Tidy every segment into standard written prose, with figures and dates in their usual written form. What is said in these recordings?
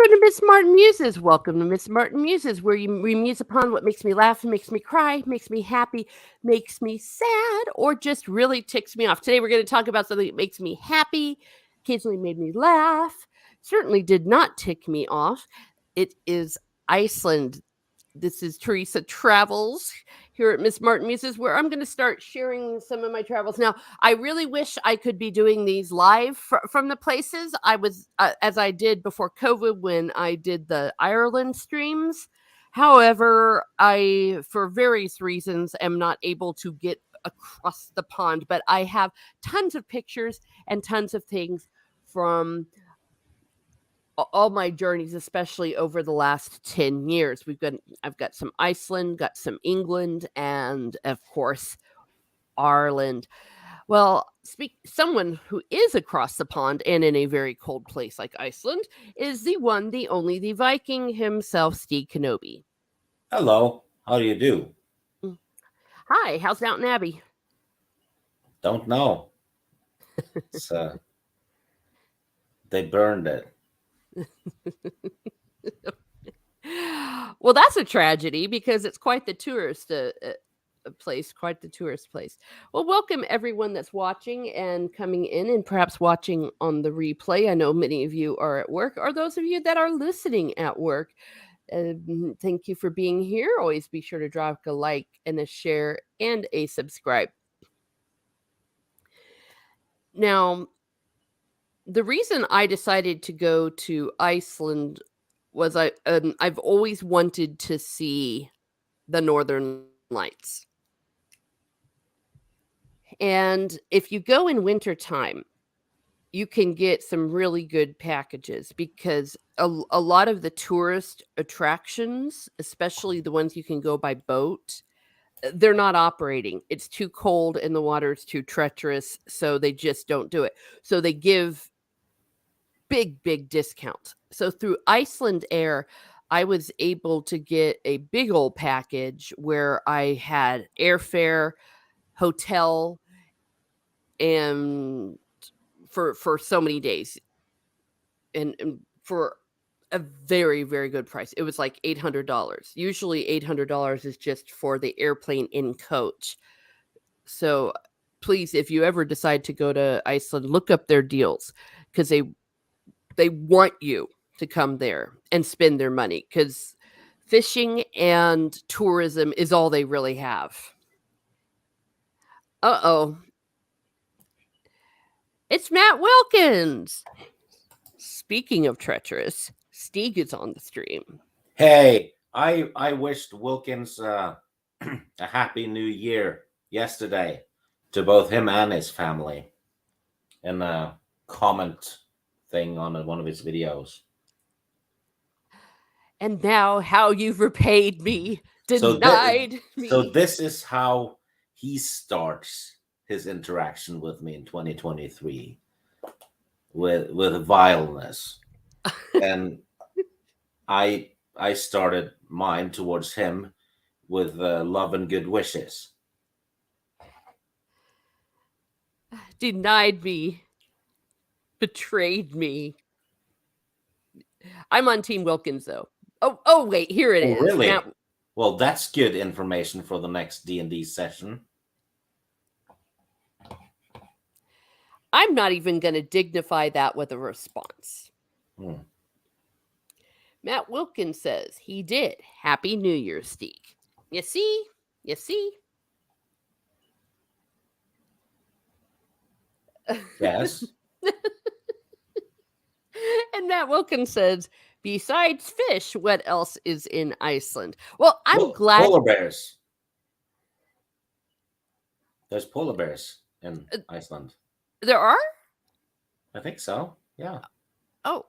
to Miss Martin Muses. Welcome to Miss Martin Muses, where we muse upon what makes me laugh, makes me cry, makes me happy, makes me sad, or just really ticks me off. Today, we're going to talk about something that makes me happy, occasionally made me laugh, certainly did not tick me off. It is Iceland. This is Teresa Travels here at Miss Martin Muses, where I'm going to start sharing some of my travels. Now, I really wish I could be doing these live from the places I was, as I did before COVID when I did the Ireland streams. However, I, for various reasons, am not able to get across the pond, but I have tons of pictures and tons of things from all my journeys, especially over the last 10 years. I've got some Iceland, got some England, and of course, Ireland. Well, someone who is across the pond and in a very cold place like Iceland is the one, the only, the Viking himself, Steve Kenobi. Hello, how do you do? Hi, how's Downton Abbey? Don't know. It's, they burned it. Well, that's a tragedy because it's quite the tourist place, quite the tourist place. Well, welcome everyone that's watching and coming in and perhaps watching on the replay. I know many of you are at work, or those of you that are listening at work. Thank you for being here. Always be sure to drop a like and a share and a subscribe. Now, the reason I decided to go to Iceland was I've always wanted to see the Northern Lights. And if you go in wintertime, you can get some really good packages because a lot of the tourist attractions, especially the ones you can go by boat, they're not operating. It's too cold and the water is too treacherous, so they just don't do it. So they give big discounts. So through Iceland Air, I was able to get a big old package where I had airfare, hotel, and for so many days, and for a very good price. It was like $800. Usually $800 is just for the airplane in coach. So please, if you ever decide to go to Iceland, look up their deals because they want you to come there and spend their money because fishing and tourism is all they really have. Uh-oh. It's Matt Wilkins. Speaking of treacherous, Stieg is on the stream. Hey, I wished Wilkins a happy new year yesterday to both him and his family in a comment thing on one of his videos. And now how you've repaid me, denied me. So this is how he starts his interaction with me in 2023 with vileness. And I started mine towards him with love and good wishes. Denied me, betrayed me. I'm on Team Wilkins though. Oh wait, here it is. Really? Now, well, that's good information for the next D&D session. I'm not even going to dignify that with a response. Matt Wilkins says he did. Happy New Year, Steve. You see? Yes. And Matt Wilkins says, besides fish, what else is in Iceland? Well, I'm glad. Polar bears. There's polar bears in Iceland. There are? I think so. Yeah. Oh,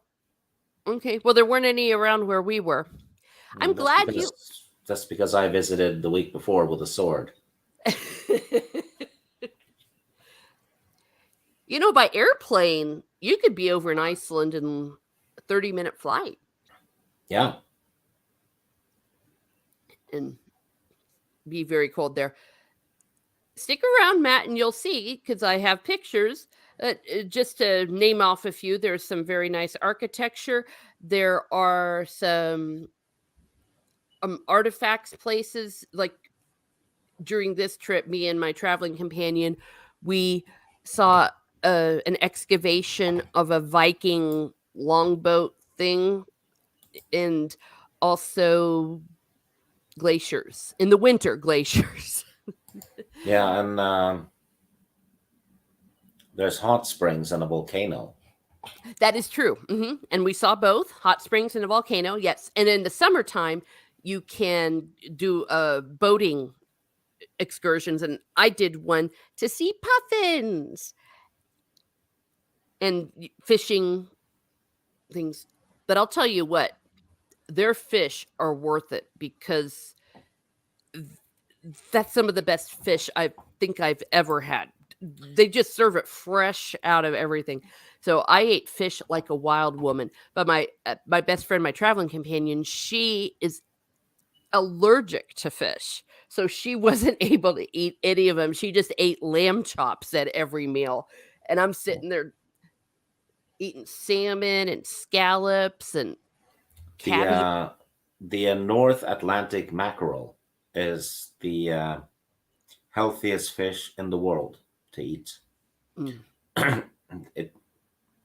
okay. Well, there weren't any around where we were. I'm glad you. That's because I visited the week before with a sword. You know, by airplane, you could be over in Iceland in a 30-minute flight. Yeah. And be very cold there. Stick around, Matt, and you'll see, because I have pictures. Just to name off a few, there's some very nice architecture. There are some artifacts places like during this trip, me and my traveling companion, we saw an excavation of a Viking longboat thing, and also glaciers in the winter. Glaciers. Yeah, and there's hot springs and a volcano. That is true. And we saw both hot springs and a volcano. Yes, and in the summertime, you can do boating excursions, and I did one to see puffins and fishing things. But I'll tell you what, their fish are worth it because that's some of the best fish I think I've ever had. They just serve it fresh out of everything. So I ate fish like a wild woman. But my best friend, my traveling companion, she is allergic to fish. So she wasn't able to eat any of them. She just ate lamb chops at every meal. And I'm sitting there eating salmon and scallops and The caviar. North Atlantic mackerel is the healthiest fish in the world to eat. Mm. it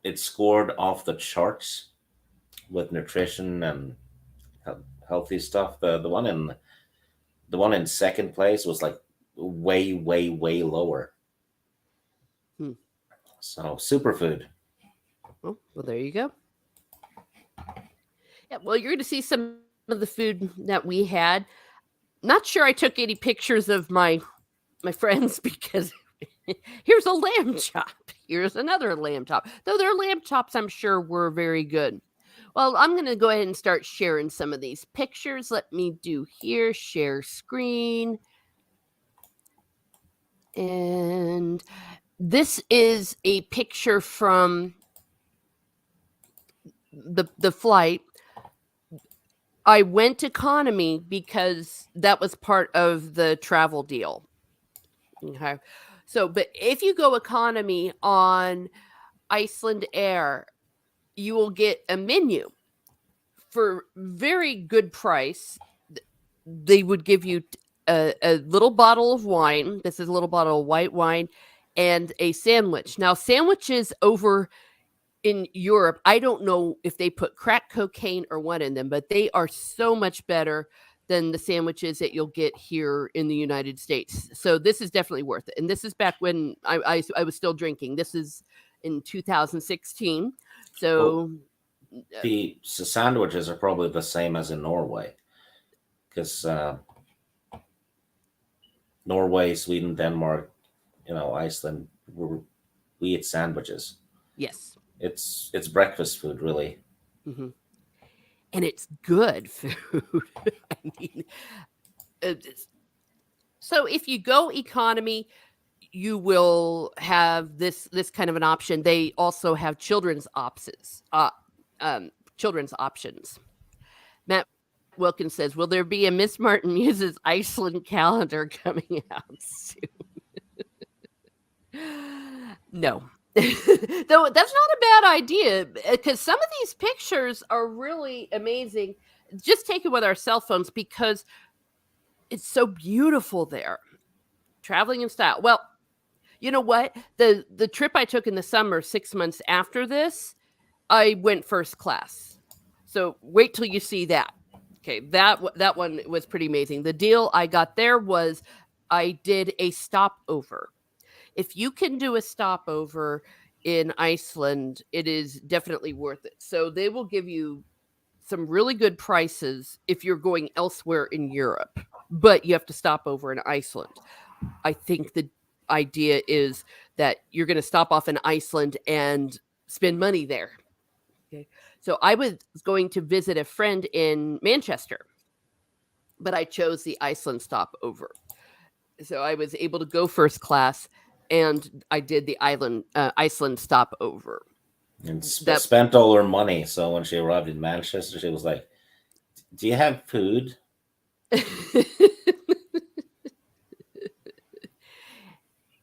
it scored off the charts with nutrition and healthy stuff. The one in second place was like way lower. Hmm. So superfood. Oh, well, there you go. Yeah, well, you're going to see some of the food that we had. Not sure I took any pictures of my friends because here's a lamb chop. Here's another lamb chop. Though their lamb chops, I'm sure, were very good. Well, I'm going to go ahead and start sharing some of these pictures. Let me do here share screen. And this is a picture from the flight. I went economy because that was part of the travel deal. Okay. So, but if you go economy on Iceland Air, you will get a menu for very good price. They would give you a little bottle of wine. This is a little bottle of white wine and a sandwich. Now, sandwiches over in Europe, I don't know if they put crack cocaine or what in them, but they are so much better than the sandwiches that you'll get here in the United States. So this is definitely worth it. And this is back when I was still drinking. This is in 2016. Well, So the sandwiches are probably the same as in Norway, because Norway, Sweden, Denmark, Iceland, we eat sandwiches. yes. It's breakfast food, really. hmm And it's good food. I mean, so if you go economy, you will have this kind of an option. They also have children's options. Matt Wilkins says, "Will there be a Miss Martin Muse's Iceland calendar coming out soon?" No. Though that's not a bad idea because some of these pictures are really amazing. Just taken with our cell phones because it's so beautiful there. Traveling in style. Well, you know what? The trip I took in the summer, 6 months after this, I went first class. So wait till you see that. Okay, that one was pretty amazing. The deal I got there was I did a stopover. If you can do a stopover in Iceland, it is definitely worth it. So they will give you some really good prices if you're going elsewhere in Europe, but you have to stop over in Iceland. I think the idea is that you're going to stop off in Iceland and spend money there. Okay. So I was going to visit a friend in Manchester, but I chose the Iceland stopover. So I was able to go first class and I did the Iceland stopover. And That spent all her money. So when she arrived in Manchester, she was like, "Do you have food?"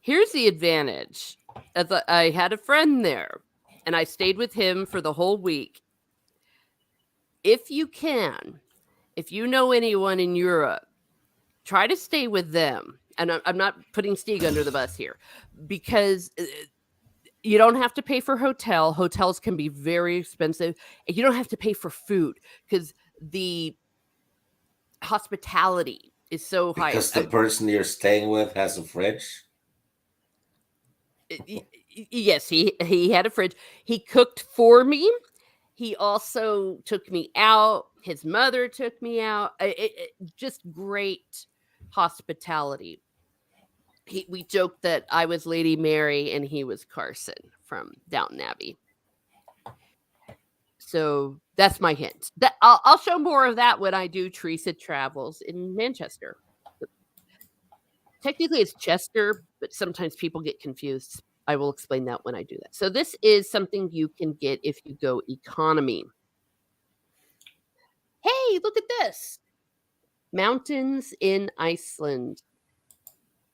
Here's the advantage. I had a friend there and I stayed with him for the whole week. if you can, if you know anyone in Europe, try to stay with them. And I'm not putting Stieg under the bus here, because you don't have to pay for hotel. Hotels can be very expensive. And you don't have to pay for food, because the hospitality is so high. Because the person you're staying with has a fridge. Yes, he had a fridge. He cooked for me. He also took me out. His mother took me out. Just great hospitality. We joked that I was Lady Mary and he was Carson from Downton Abbey. So that's my hint. That I'll show more of that when I do Teresa Travels in Manchester. Technically, it's Chester, but sometimes people get confused. I will explain that when I do that. So this is something you can get if you go economy. Hey, look at this. Mountains in Iceland.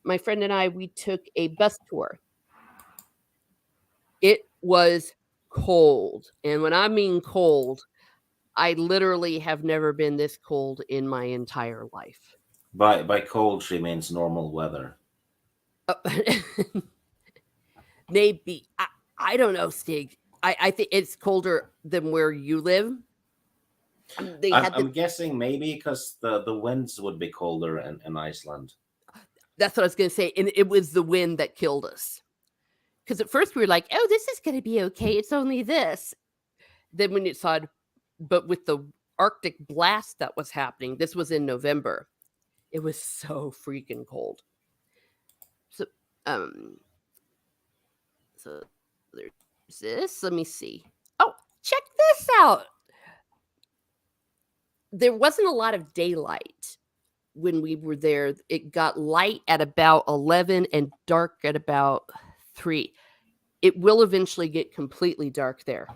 My friend and I, we took a bus tour. It was cold. And when I mean cold, I literally have never been this cold in my entire life. By cold, she means normal weather. Maybe. I don't know, Stig. I think it's colder than where you live. I'm guessing maybe because the winds would be colder in Iceland. That's what I was going to say. And it was the wind that killed us. Because at first we were like, oh, this is going to be okay. It's only this. Then when it saw, but with the Arctic blast that was happening, this was in November. It was so freaking cold. So there's this. Let me see. Oh, check this out. There wasn't a lot of daylight when we were there. It got light at about 11 and dark at about 3. It will eventually get completely dark there.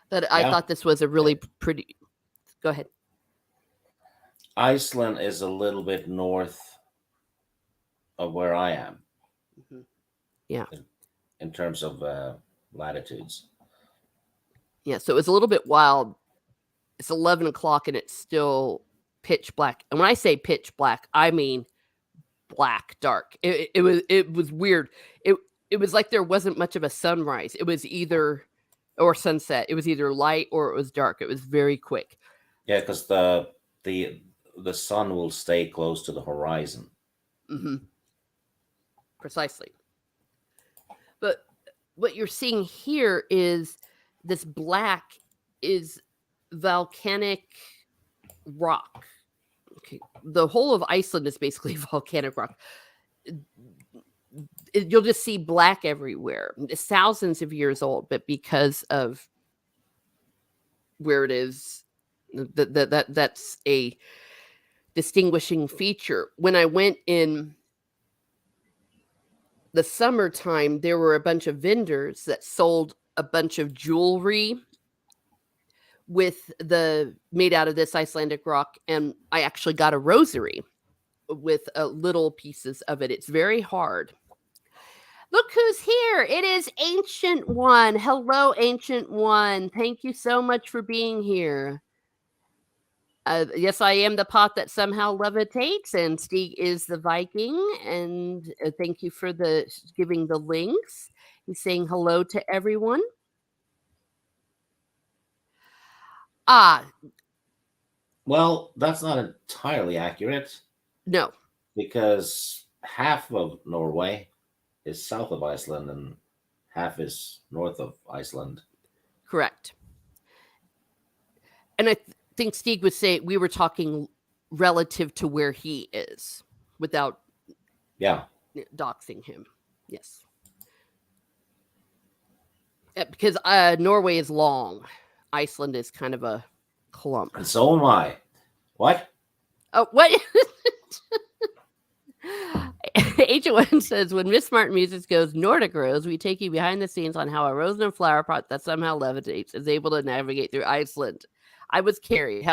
But I thought this was a really pretty. Go ahead. Iceland is a little bit north of where I am. Mm-hmm. Yeah. In terms of latitudes. Yeah, so it was a little bit wild. It's 11 o'clock and it's still pitch black. And when I say pitch black, I mean black, dark. It was weird. It was like there wasn't much of a sunrise. It was either or sunset. It was either light or it was dark. It was very quick. Yeah, because the sun will stay close to the horizon. Mm-hmm. Precisely. But what you're seeing here is this black is volcanic rock. Okay. The whole of Iceland is basically volcanic rock. You'll just see black everywhere. It's thousands of years old, but because of where it is, that's a distinguishing feature. When I went in the summertime, there were a bunch of vendors that sold a bunch of jewelry with made out of this Icelandic rock, and I actually got a rosary with little pieces of it. It's very hard. Look who's here. It is Ancient One. Hello, Ancient One. Thank you so much for being here. Yes, I am the pot that somehow levitates, and Stieg is the Viking. And thank you for giving the links. He's saying hello to everyone. Well, that's not entirely accurate. No. Because half of Norway is south of Iceland and half is north of Iceland. Correct. And I think Stieg would say we were talking relative to where he is without doxing him. Yes. Because Norway is long. Iceland is kind of a clump. And so am I. What? Oh, what? H1 says, when Miss Martin Music goes Nordic Rose, we take you behind the scenes on how a rose in a flower pot that somehow levitates is able to navigate through Iceland. I was carried.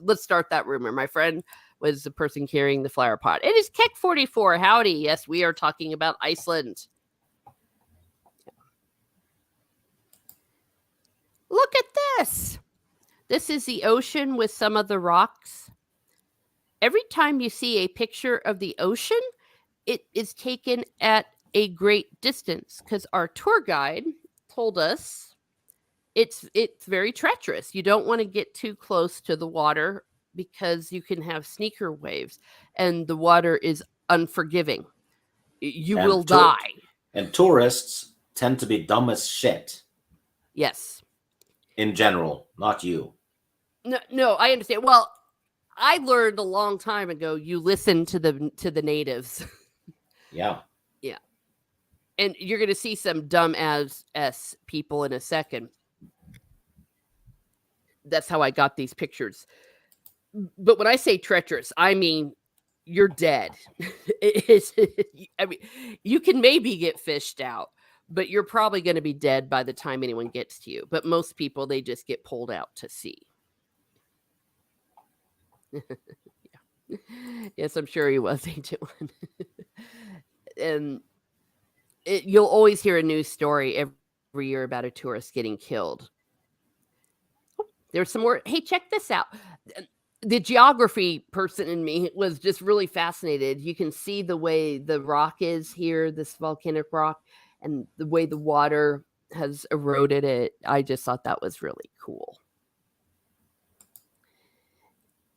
Let's start that rumor. My friend was the person carrying the flower pot. It is Keck44. Howdy. Yes, we are talking about Iceland. Look at this. This is the ocean with some of the rocks. Every time you see a picture of the ocean, it is taken at a great distance because our tour guide told us it's very treacherous. You don't want to get too close to the water because you can have sneaker waves and the water is unforgiving. You will And die. and tourists tend to be dumb as shit Yes. in general, not you. No, I understand. Well, I learned a long time ago you listen to the natives. Yeah. Yeah. And you're going to see some dumb as people in a second. That's how I got these pictures. But when I say treacherous, I mean you're dead. I mean, you can maybe get fished out, but you're probably going to be dead by the time anyone gets to you. But most people, they just get pulled out to sea. Yeah. Yes, I'm sure he was ancient one. And you'll always hear a news story every year about a tourist getting killed. There's some more. Hey, check this out. The geography person in me was just really fascinated. You can see the way the rock is here, this volcanic rock, and the way the water has eroded it. I just thought that was really cool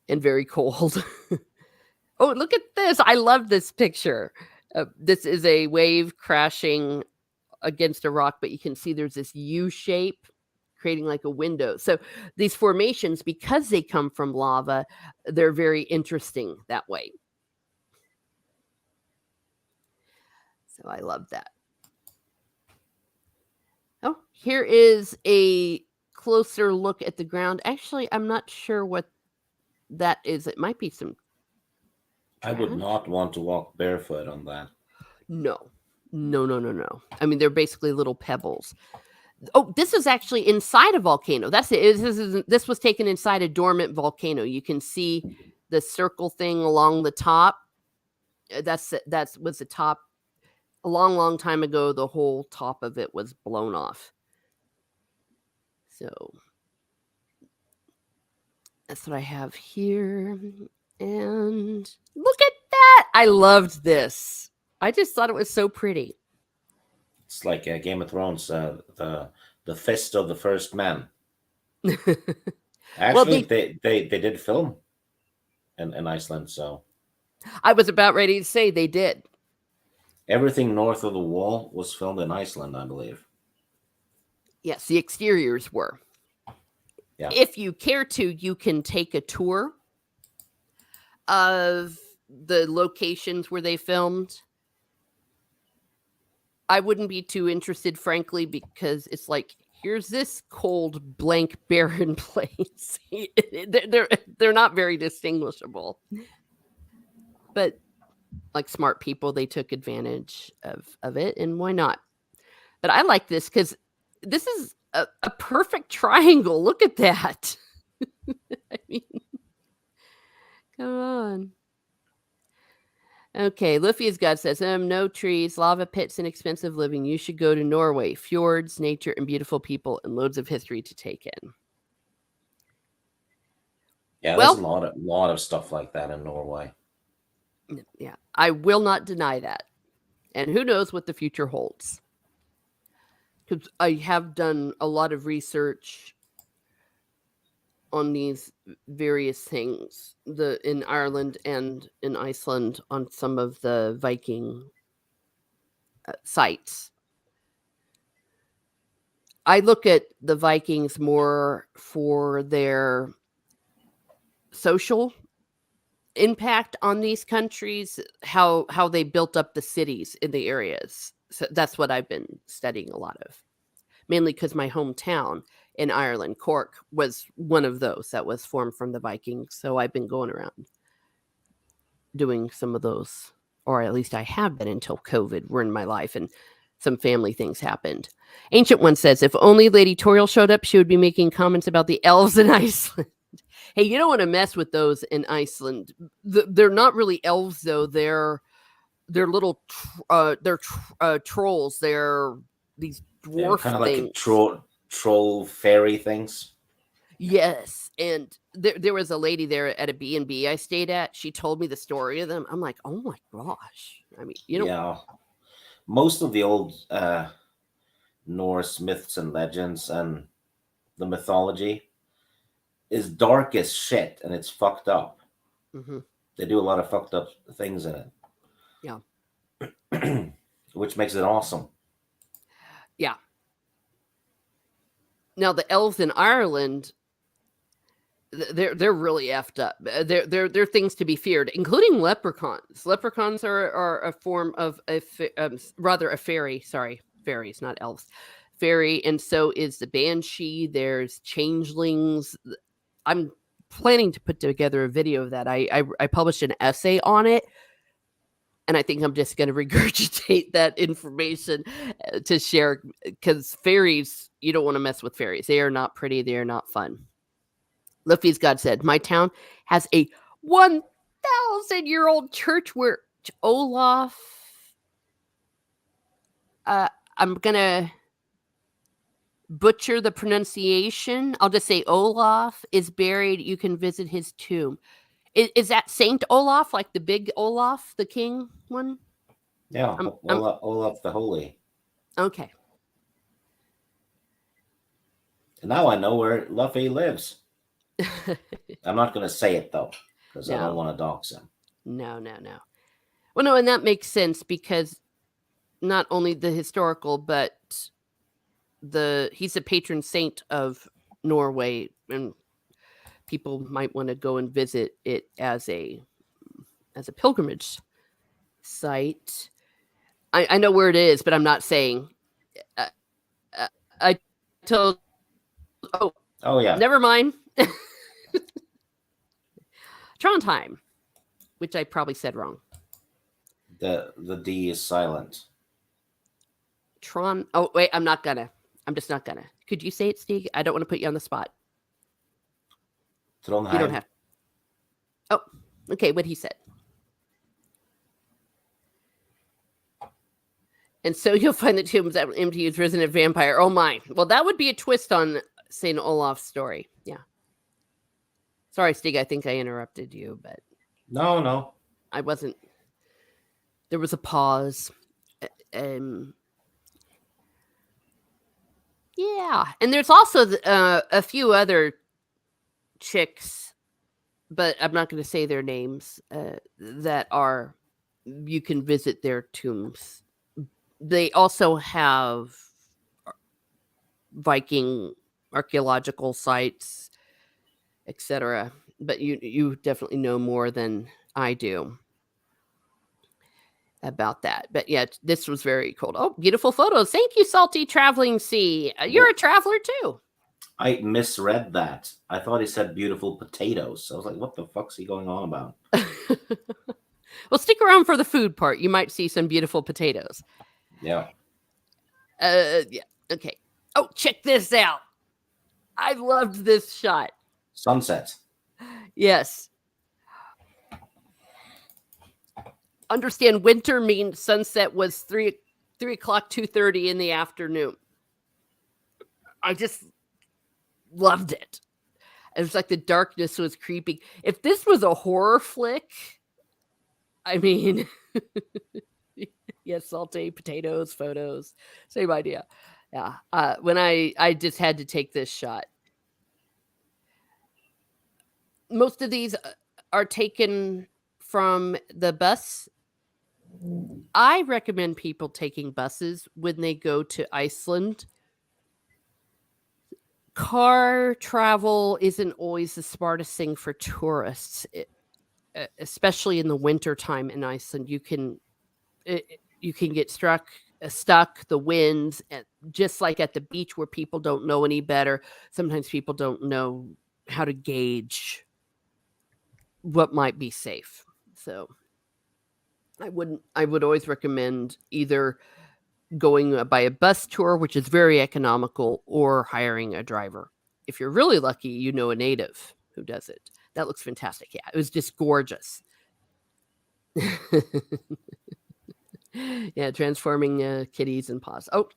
and very cold. Oh, look at this. I love this picture. This is a wave crashing against a rock, but you can see there's this U shape creating like a window. So these formations, because they come from lava, they're very interesting that way. So I love that. Oh, here is a closer look at the ground. Actually, I'm not sure what that is. It might be some I would trash. not want to walk barefoot on that. No. No. I mean, they're basically little pebbles. Oh, this is actually inside a volcano. That's it. This was taken inside a dormant volcano. You can see the circle thing along the top. That's was the top. A long time ago, the whole top of it was blown off. So that's what I have here. And look at that. I loved this. I just thought it was so pretty. It's like Game of Thrones, the fist of the first man. Well, Actually, they did film in Iceland, so I was about ready to say they did. everything north of the wall was filmed in Iceland, I believe. Yes, the exteriors were. Yeah. If you care to, you can take a tour of the locations where they filmed. I wouldn't be too interested, frankly, because it's like, here's this cold, blank, barren place. they're not very distinguishable. But like smart people, they took advantage of it, and why not? But I like this because this is a perfect triangle. Look at that. I mean, come on. Okay, Luffy's God says, no trees, lava pits, and expensive living. You should go to Norway. Fjords, nature, and beautiful people, and loads of history to take in. Yeah, there's Well, a lot of stuff like that in Norway. yeah, I will not deny that. And who knows what the future holds. Because I have done a lot of research on these various things in Ireland and in Iceland on some of the Viking sites. I look at the Vikings more for their social impact on these countries, how they built up the cities in the areas. So that's what I've been studying a lot of, mainly because my hometown in Ireland, Cork, was one of those that was formed from the Vikings. So I've been going around doing some of those, or at least I have been until COVID were in my life and some family things happened. Ancient One says, if only Lady Toriel showed up, she would be making comments about the elves in Iceland. Hey, you don't want to mess with those in Iceland. They're not really elves, though. They're little trolls. They're these Yeah, dwarf kind of like things. troll fairy things. Yes, and there was a lady there at a B&B I stayed at. She told me the story of them. I'm like, "Oh my gosh." I mean, Yeah, most of the old Norse myths and legends and the mythology is dark as shit and it's fucked up. mhm, They do a lot of fucked up things in yeah. it, which makes it awesome. Yeah. Now the elves in Ireland, they're really effed up. They're things to be feared, including leprechauns. Leprechauns are a form of rather a fairy. Sorry, fairies, not elves. Fairy, and so is the banshee. There's changelings. I'm planning to put together a video of that. I published an essay on it, and I think I'm just going to regurgitate that information to share because fairies, you don't want to mess with fairies. They are not pretty. They are not fun. Luffy's God said, "My town has a 1,000-year-old church where Olaf, uh, I'm going to butcher the pronunciation. I'll just say Olaf is buried. You can visit his tomb." Is that Saint Olaf, like the big Olaf, the king one? Yeah, I'm Olaf the Holy. okay. And now I know where Luffy lives. I'm not going to say it though, because I don't No, want to dox him. no, no, no. Well, no, and that makes sense because not only the historical, but he's a patron saint of Norway, and people might want to go and visit it as a pilgrimage site. I know where it is, but I'm not saying. Uh, I told. Oh, Oh yeah, never mind. Trondheim, which I probably said wrong. the D is silent. Oh wait, I'm not gonna. I'm just not gonna. Could you say it, Steve? I don't want to put you on the spot. You don't Trondheim. have. Oh, okay. What he said. And so you'll find the tombs that empty is risen a vampire. Oh my. Well, that would be a twist on Saint Olaf's story. Yeah. Sorry, Stig. I think I interrupted you, but No, no. I wasn't. There was a pause. Um. Yeah, and there's also a few other chicks, but I'm not going to say their names. That are you can visit their tombs. They also have Viking archaeological sites, etc. But you definitely know more than I do about that. But yeah, this was very cool. Oh, beautiful photos. Thank you, Salty Traveling Sea. You're a traveler too. I misread that. I thought he said beautiful potatoes. I was like, what the fuck's he going on about? Well, stick around for the food part. You might see some beautiful potatoes. Yeah. Yeah. Okay. Oh, check this out. I loved this shot. Sunset. Yes. Understand winter means sunset was 3 o'clock, 2:30 in the afternoon. I just loved it. It was like the darkness was creeping. If this was a horror flick, I mean, yes, salty potatoes, photos, same idea. Yeah. When I just had to take this shot. Most of these are taken from the bus. I recommend people taking buses when they go to Iceland. Car travel isn't always the smartest thing for tourists, especially in the winter time in Iceland. You can get stuck. The winds, just like at the beach where people don't know any better. Sometimes people don't know how to gauge what might be safe. So I would always recommend either going by a bus tour, which is very economical, or hiring a driver. If you're really lucky, you know a native who does it. That looks fantastic. Yeah, it was just gorgeous. Yeah, transforming kitties and paws. Oh,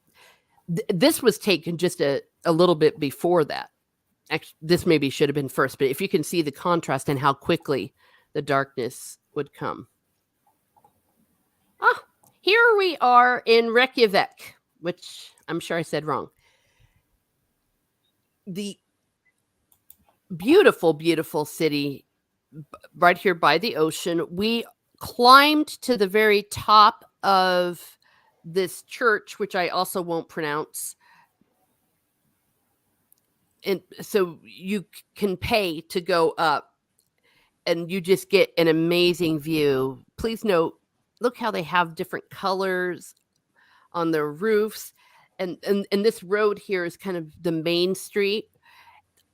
this was taken just a little bit before that. this maybe should have been first, but if you can see the contrast and how quickly the darkness would come. Ah, here we are in Reykjavik, which I'm sure I said wrong. The beautiful, beautiful city right here by the ocean. We climbed to the very top of this church, which I also won't pronounce. And so you can pay to go up and you just get an amazing view. Please note, look how they have different colors on their roofs. And this road here is kind of the main street.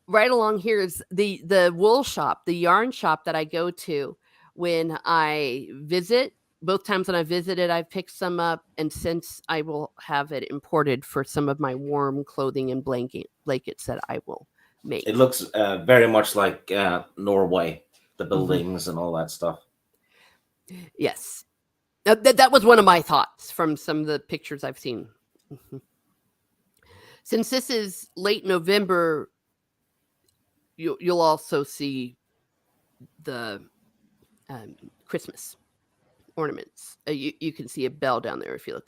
Right along here is the wool shop, the yarn shop that I go to when I visit. Both times when I visited, I've picked some up, and since I will have it imported for some of my warm clothing and blankets that I will make. It looks very much like Norway, the Mhm. buildings and all that stuff. Yes. That was one of my thoughts from some of the pictures I've seen. Mhm. Since this is late November, you'll also see the Christmas ornaments. You can see a bell down there if you look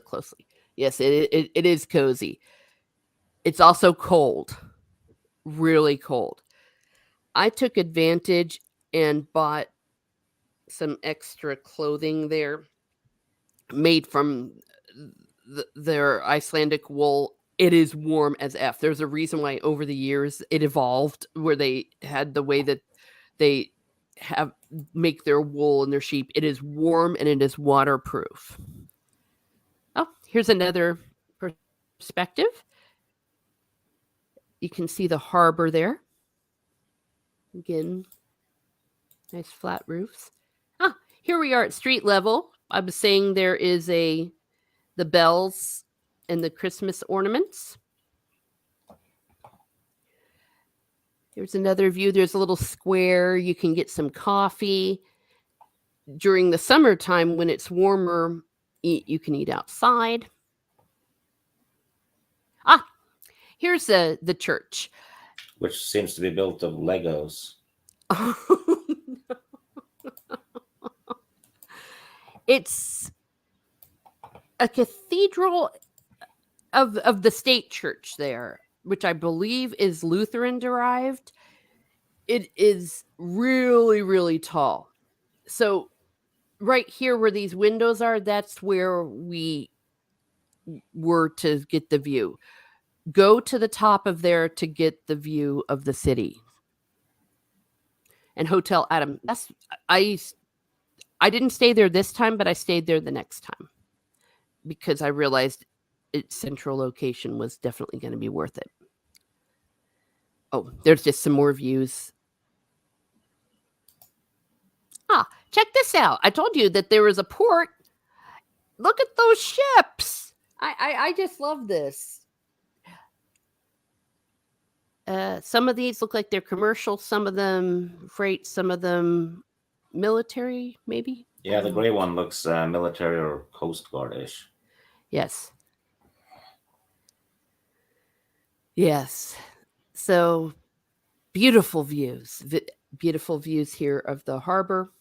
closely. Yes, it is cozy. It's also cold, really cold. I took advantage and bought some extra clothing there, made from their Icelandic wool. It is warm as F. There's a reason why over the years it evolved where they had the way that they have make their wool and their sheep. It is warm and it is waterproof. Oh, here's another perspective. You can see the harbor there. Again, nice flat roofs. Ah, here we are at street level. I was saying there is the bells and the Christmas ornaments. There's another view. There's a little square. You can get some coffee. During the summertime, when it's warmer, you can eat outside. Ah, here's the church. Which seems to be built of Legos. It's a cathedral of the state church there, which I believe is Lutheran derived. It is really, really tall. So right here where these windows are, that's where we were to get the view. Go to the top of there to get the view of the city. And Hotel Adam, I didn't stay there this time, but I stayed there the next time because I realized its central location was definitely going to be worth it. Oh, there's just some more views. Ah, check this out. I told you that there was a port. Look at those ships. I just love this. Some of these look like they're commercial, some of them freight, some of them military, maybe. Yeah, the gray one looks military or Coast Guard-ish. Yes. Yes. So beautiful views. Beautiful views here of the harbor.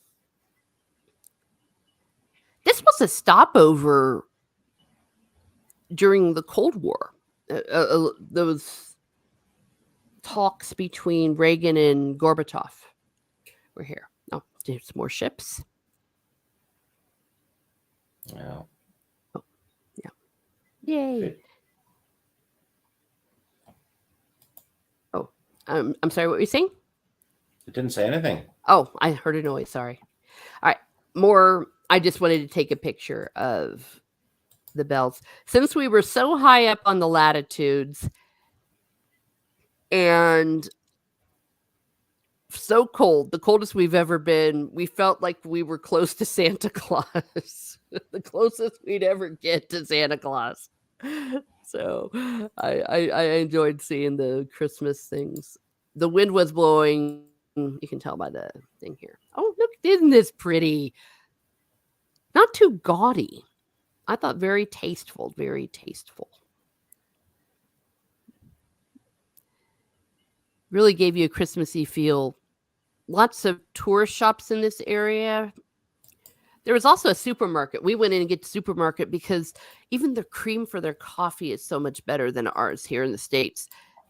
This was a stopover during the Cold War. Those talks between Reagan and Gorbachev were here. Oh, there's more ships. Yeah. Oh, yeah. Yay. Okay. Oh, I'm sorry, what were you saying? It didn't say anything. Oh, I heard a noise. Sorry. All right. More. I just wanted to take a picture of the bells. Since we were so high up on the latitudes and so cold, the coldest we've ever been, we felt like we were close to Santa Claus, the closest we'd ever get to Santa Claus. So I enjoyed seeing the Christmas things. The wind was blowing. You can tell by the thing here. Oh, look, isn't this pretty? Not too gaudy. I thought very tasteful, very tasteful. Really gave you a Christmassy feel. Lots of tourist shops in this area. There was also a supermarket. We went in and get the supermarket because even the cream for their coffee is so much better than ours here in the States.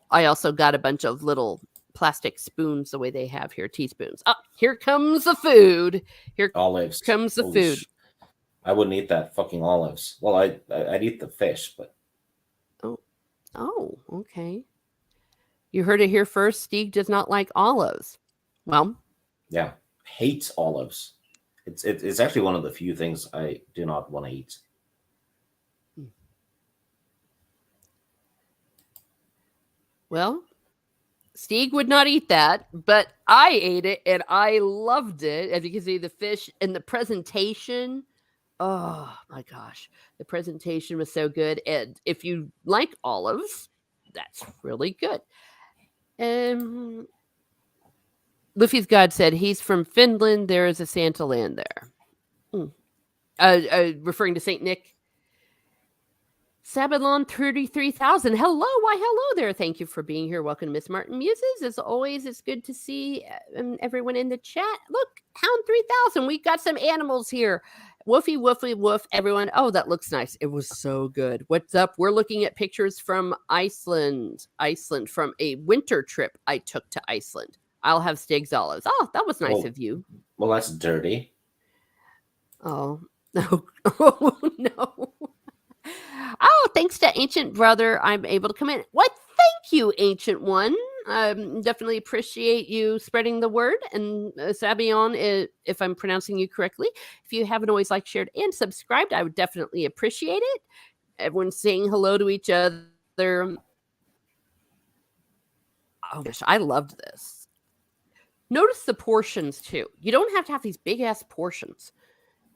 I also got a bunch of little plastic spoons the way they have here, teaspoons. Oh, here comes the food. Here Olives. comes the Holy food. I wouldn't eat that fucking olives. Well, I'd eat the fish, but Oh, okay. You heard it here first. Steve does not like olives. Well, yeah, hates olives. It's actually one of the few things I do not want to eat. well, Steve would not eat that, but I ate it and I loved it. As you can see, the fish and the presentation. Oh my gosh, the presentation was so good. And if you like olives, that's really good. And Luffy's God said he's from Finland. There is a Santa land there. Referring to Saint Nick. Sabalon 33,000. Hello. Why, hello there. Thank you for being here. Welcome to Miss Martin Muses. As always, it's good to see everyone in the chat. Look, Hound 3000. We got some animals here. Woofy, woofy, woof, everyone. Oh, that looks nice. It was so good. What's up? We're looking at pictures from Iceland, from a winter trip I took to Iceland. I'll have Stig's olives. Oh, that was nice of you. Well, that's dirty. Oh, no. Oh, no. Oh, thanks to Ancient Brother, I'm able to come in. What? Thank you, Ancient One. Definitely appreciate you spreading the word. And Sabion, if I'm pronouncing you correctly, if you haven't always liked, shared, and subscribed, I would definitely appreciate it. Everyone's saying hello to each other. Oh gosh, I loved this. Notice the portions too. You don't have to have these big ass portions.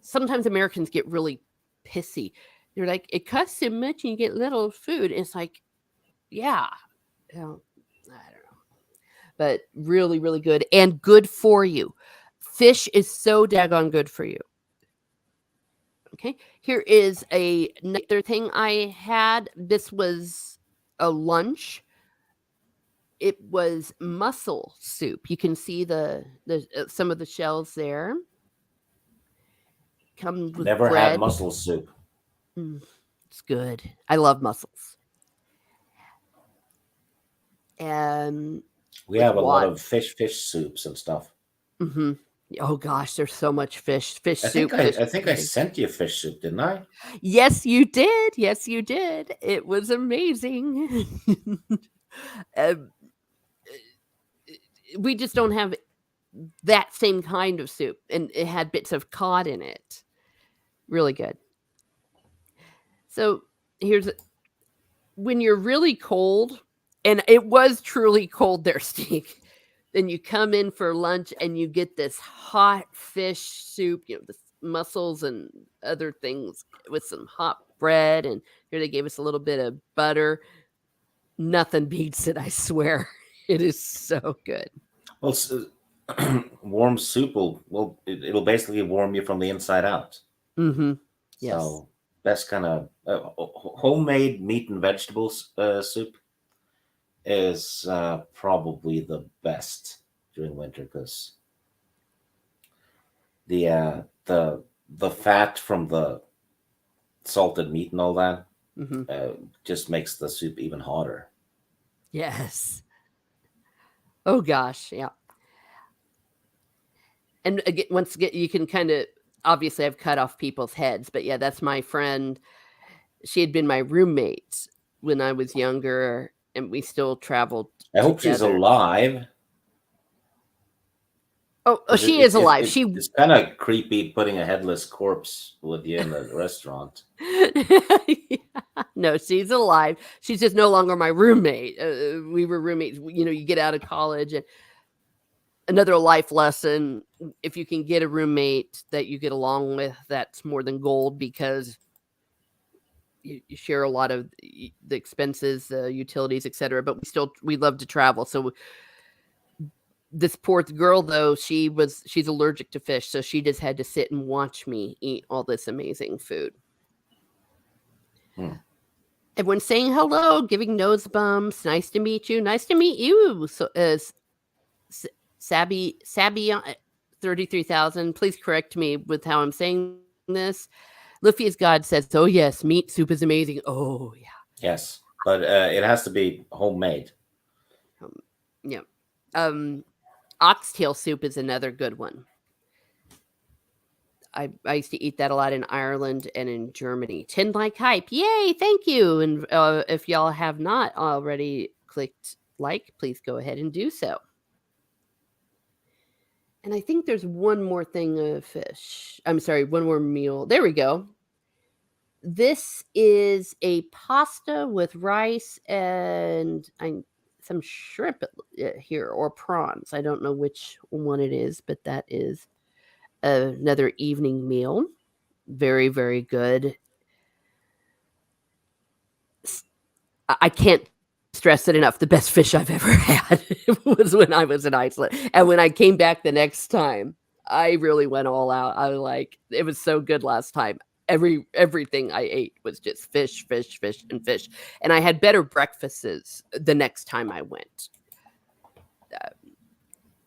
Sometimes Americans get really pissy. They're like, it costs so much and you get little food. And it's like, yeah. I don't know. But really, really good and good for you. Fish is so daggone good for you. Okay. Here is another thing I had. This was a lunch. It was mussel soup. You can see the some of the shells there. Comes with Never bread. had mussel soup. It's good. I love mussels. And we have a lot of fish soups and stuff. Mm-hmm. Oh gosh, there's so much fish soup. I think I sent you fish soup, didn't I? Yes, you did. Yes, you did. It was amazing. We just don't have that same kind of soup, and it had bits of cod in it. Really good. So here's when you're really cold, and it was truly cold there, Steve. Then you come in for lunch and you get this hot fish soup, the mussels and other things with some hot bread. And here they gave us a little bit of butter. Nothing beats it, I swear. It is so good. Well, warm soup it'll basically warm you from the inside out. Mm-hmm. Yes. So that's kind of homemade meat and vegetables soup is probably the best during winter because the fat from the salted meat and all that just makes the soup even hotter. Yes. Oh gosh, yeah. And again, once again, you can kind of obviously I've cut off people's heads, but yeah, that's my friend. She had been my roommate when I was younger, and we still traveled. I hope she's alive. Oh, she is alive. It's kind of creepy putting a headless corpse with you in the restaurant. Yeah. No, she's alive. She's just no longer my roommate. We were roommates. You get out of college, and another life lesson: if you can get a roommate that you get along with, that's more than gold because you share a lot of the expenses, utilities, etc. But we love to travel, so. This poor girl, though, she's allergic to fish, so she just had to sit and watch me eat all this amazing food. Everyone's saying hello, giving nose bumps. Nice to meet you. Nice to meet you. So, Sabby, 33,000. Please correct me with how I'm saying this. Luffy as God says, "Oh yes, meat soup is amazing." Oh yeah. Yes, but it has to be homemade. Um, yeah. Um, Oxtail soup is another good one. I used to eat that a lot in Ireland and in Germany. Tin like hype. Yay, thank you. And if y'all have not already clicked like, please go ahead and do so. And I think there's one more thing of fish. I'm sorry, one more meal. There we go. This is a pasta with rice and some shrimp here or prawns. I don't know which one it is, but that is another evening meal. Very, very good. I can't stress it enough. The best fish I've ever had was when I was in Iceland. And when I came back the next time, I really went all out. I was like, it was so good last time. Everything I ate was just fish, fish, fish, and fish. And I had better breakfasts the next time I went. Uh,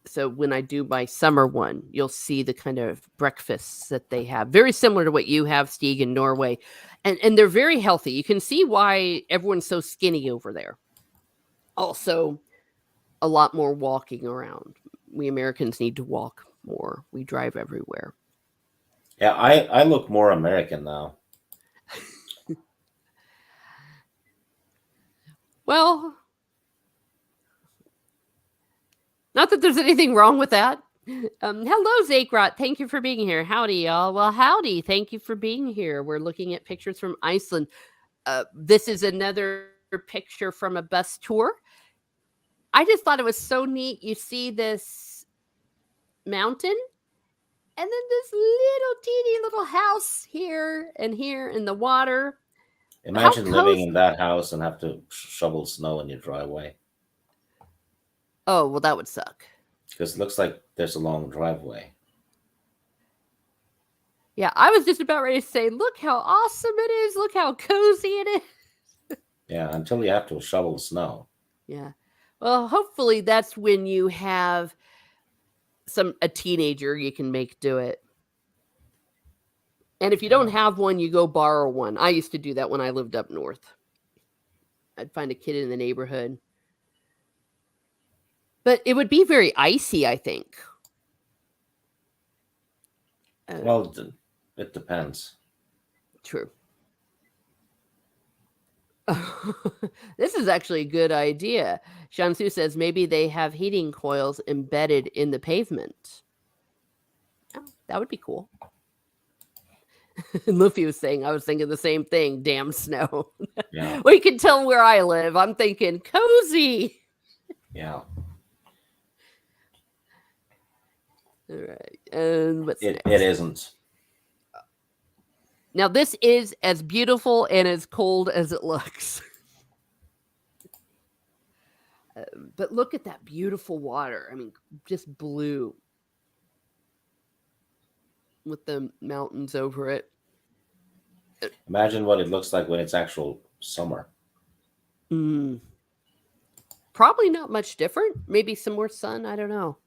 so when I do my summer one, you'll see the kind of breakfasts that they have. Very similar to what you have, Stieg, in Norway. And they're very healthy. You can see why everyone's so skinny over there. Also, a lot more walking around. We Americans need to walk more. We drive everywhere. Yeah, I look more American now. Well, not that there's anything wrong with that. Hello, Zakrot. Thank you for being here. Howdy, y'all. Well, howdy. Thank you for being here. We're looking at pictures from Iceland. This is another picture from a bus tour. I just thought it was so neat. You see this mountain, and then this little teeny little house here in the water. How Imagine living cozy. in that house and have to shovel snow in your driveway Oh, well, that would suck. because it looks like there's a long driveway. Yeah, I was just about ready to say, look how awesome it is. Look how cozy it is. Yeah, until you have to shovel snow. Yeah. Well, hopefully that's when you have a teenager you can make do it. And if you don't Yeah. have one, you go borrow one. I used to do that when I lived up north. I'd find a kid in the neighborhood. But it would be very icy, I think. Well, it depends. True. This is actually a good idea. Shansu says maybe they have heating coils embedded in the pavement. Oh, that would be cool. Luffy was saying, I was thinking the same thing. Damn snow. Yeah, Well, you can tell where I live. I'm thinking cozy. yeah. All right. And what's It next? isn't. Now, this is as beautiful and as cold as it looks. But look at that beautiful water. I mean, just blue with the mountains over it. Imagine what it looks like when it's actual summer. Mm. Probably not much different. Maybe some more sun. I don't know.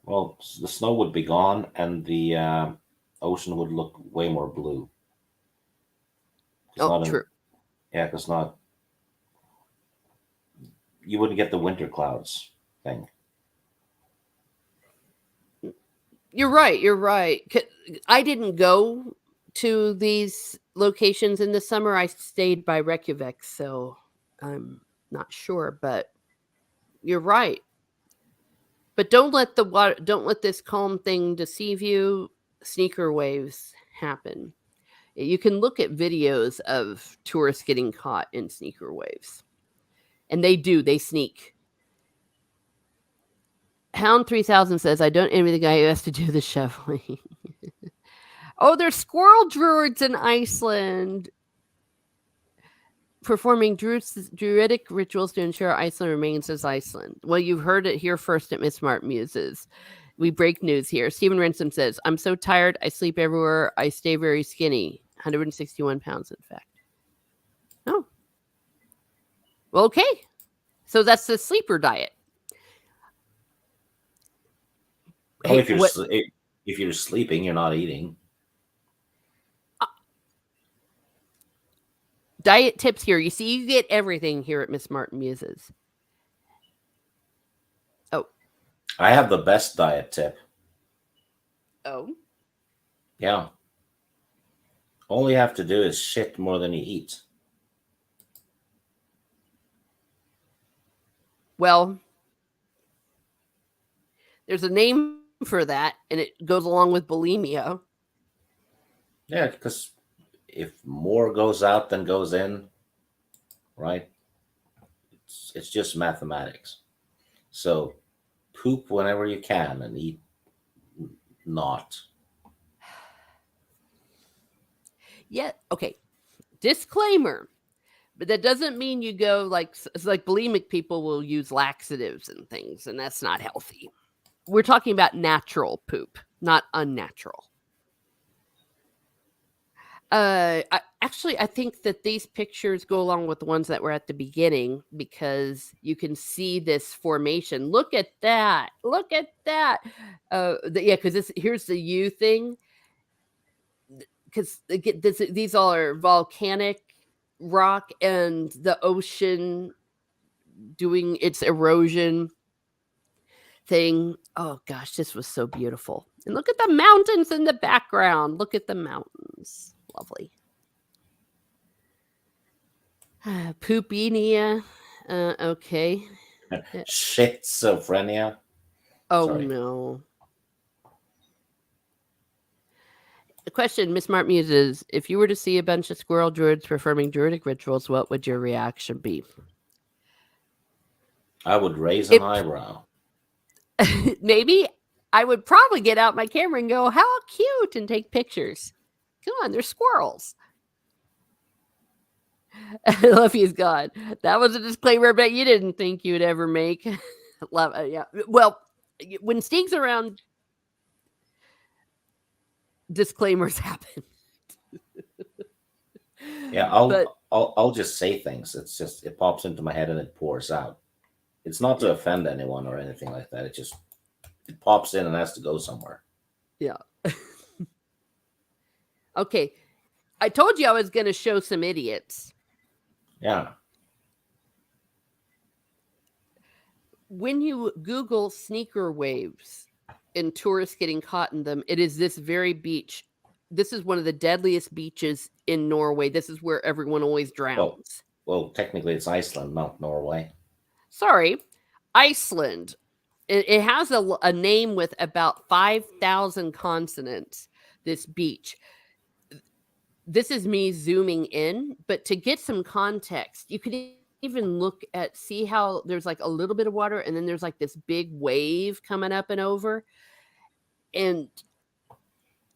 Well, the snow would be gone, and the ocean would look way more blue. It's Oh, not true. yeah, because not you wouldn't get the winter clouds thing. You're right. You're right. I didn't go to these locations in the summer. I stayed by Reykjavik, so I'm not sure. But you're right. But don't let this calm thing deceive you. Sneaker waves happen. You can look at videos of tourists getting caught in sneaker waves. And they sneak. Hound 3000 says, I don't envy the guy who has to do the shoveling. Oh, there's squirrel druids in Iceland performing druidic rituals to ensure Iceland remains as Iceland. Well, you've heard it here first at Miss Smart Muses. We break news here. Stephen Ransom says, I'm so tired. I sleep everywhere. I stay very skinny. 161 pounds, in fact. Oh. Okay. So that's the sleeper diet. Oh, Hey, what if you're sleeping, you're not eating. diet tips here? You see, you get everything here at Miss Martin Muses. Oh, I have the best diet tip. oh. Yeah. All you have to do is shit more than you eat. Well, there's a name for that, and it goes along with bulimia. Yeah, because if more goes out than goes in, right? It's just mathematics. So poop whenever you can and eat not. Yeah. Okay. Disclaimer. But that doesn't mean you go like it's like bulimic people will use laxatives and things, and that's not healthy. We're talking about natural poop, not unnatural. I think that these pictures go along with the ones that were at the beginning because you can see this formation. Look at that! Look at that! Yeah, because here's the U thing. Because these all are volcanic rock and the ocean doing its erosion thing. Oh gosh, this was so beautiful. And look at the mountains in the background. Look at the mountains. Lovely. Poopenia. Okay. Schizophrenia. Oh Sorry. no. The question, Miss Smart Muses, if you were to see a bunch of squirrel druids performing druidic rituals, what would your reaction be? I would raise an It eyebrow. maybe I would probably get out my camera and go, "How cute," and take pictures. Come on, they're squirrels. Luffy's gone. That was a disclaimer I bet you didn't think you'd ever make. Love, yeah. Well, when Sting's around, disclaimers happen. Yeah, But I'll just say things. It's just it pops into my head and it pours out. It's not to yeah, offend anyone or anything like that. It pops in and has to go somewhere. yeah. Okay, I told you I was going to show some idiots. Yeah. When you Google sneaker waves and tourists getting caught in them, it is this very beach. This is one of the deadliest beaches in Norway. This is where everyone always Well, drowns. well, technically it's Iceland, not Norway. Sorry, Iceland. It has a name with about 5,000 consonants, this beach. This is me zooming in, but to get some context, you could even look at see how there's like a little bit of water and then there's like this big wave coming up and over, and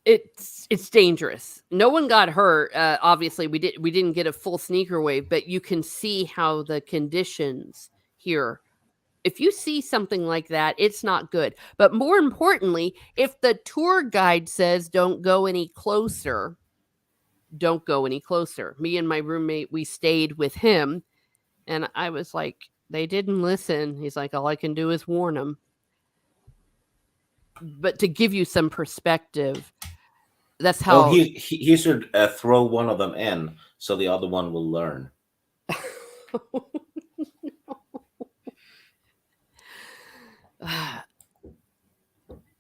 it's dangerous. No one got hurt. Obviously, we didn't get a full sneaker wave, but you can see how the conditions here. If you see something like that, it's not good. But more importantly, if the tour guide says don't go any closer, don't go any closer. Me and my roommate, we stayed with him, and I was like, they didn't listen. He's like, all I can do is warn them. But to give you some perspective, that's Well, how. he should throw one of them in so the other one will learn.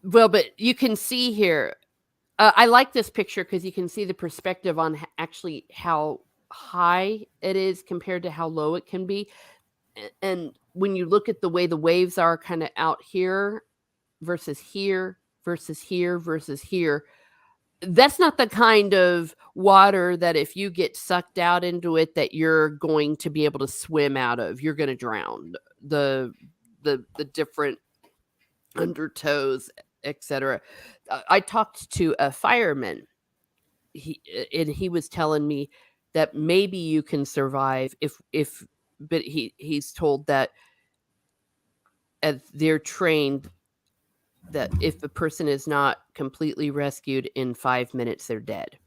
Well, but you can see here. I like this picture because you can see the perspective on actually how high it is compared to how low it can be. And when you look at the way the waves are kind of out here versus here versus here versus here, that's not the kind of water that if you get sucked out into it that you're going to be able to swim out of. You're going to drown. The different undertows, etc. I talked to a fireman. He was telling me that maybe you can survive if but he's told that as they're trained that if a person is not completely rescued in 5 minutes, they're dead.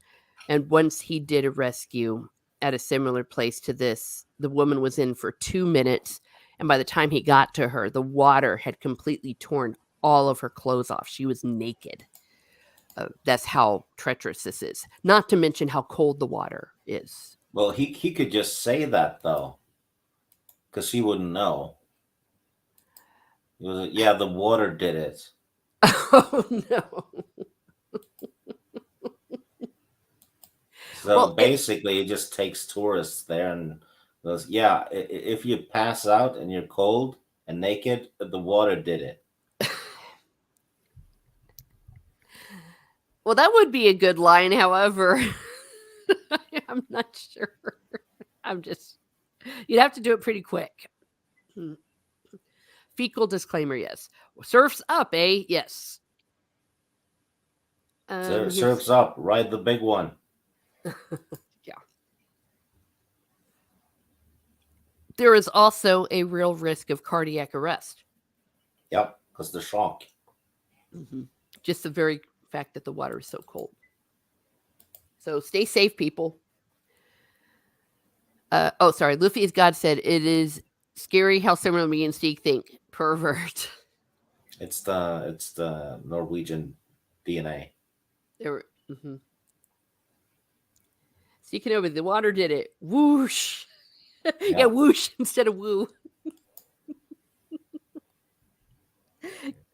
And once he did a rescue, at a similar place to this. The woman was in for 2 minutes, and by the time he got to her, the water had completely torn all of her clothes off. She was naked. That's how treacherous this is. Not to mention how cold the water is. Well, he could just say that though, because he wouldn't know. He was like, yeah, the water did it. Oh no. So Well, basically, it just takes tourists there and goes, yeah, if you pass out and you're cold and naked, the water did it. well, that would be a good line. However, I'm not sure. I'm just, you'd have to do it pretty quick. Fecal disclaimer, yes. Surf's up, eh? Yes. Surf's up, ride the big one. Yeah. There is also a real risk of cardiac arrest. Yep, because the shock. Mm-hmm. Just the very fact that the water is so cold. So stay safe, people. Sorry. Luffy's God said it is scary how similar me and Steve think. Pervert. It's the Norwegian DNA. There were. Mm-hmm. Sneaking over, the water did it. Whoosh. Yeah, whoosh instead of woo.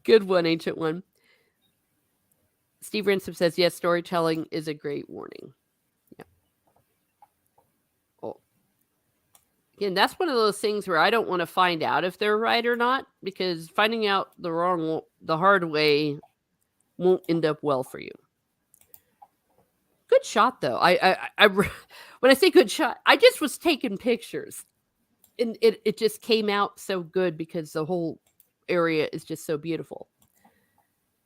Good one, ancient one. Steve Ransom says, yes, storytelling is a great warning. Yeah. Oh. Again, that's one of those things where I don't want to find out if they're right or not, because finding out the hard way won't end up well for you. Good shot, though. I when I say good shot, I just was taking pictures, and it just came out so good because the whole area is just so beautiful.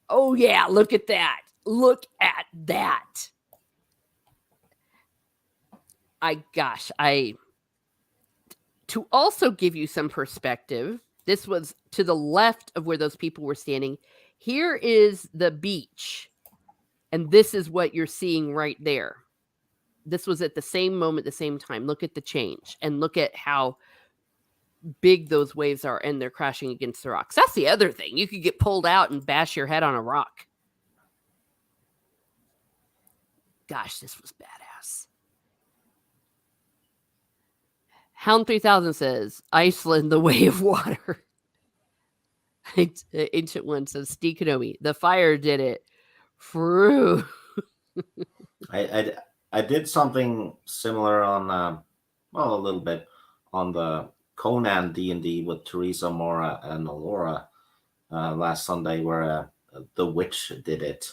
Oh yeah, look at that! Look at that! To also give you some perspective, this was to the left of where those people were standing. Here is the beach. And this is what you're seeing right there. This was at the same moment, the same time. Look at the change and look at how big those waves are, and they're crashing against the rocks. That's the other thing. You could get pulled out and bash your head on a rock. Gosh, this was badass. Hound 3000 says, Iceland, the way of water. Ancient one says, Steve Kenobi, the fire did it. True. I did something similar on a little bit on the Conan D&D with Teresa, Mora, and Alora last Sunday, where the witch did it.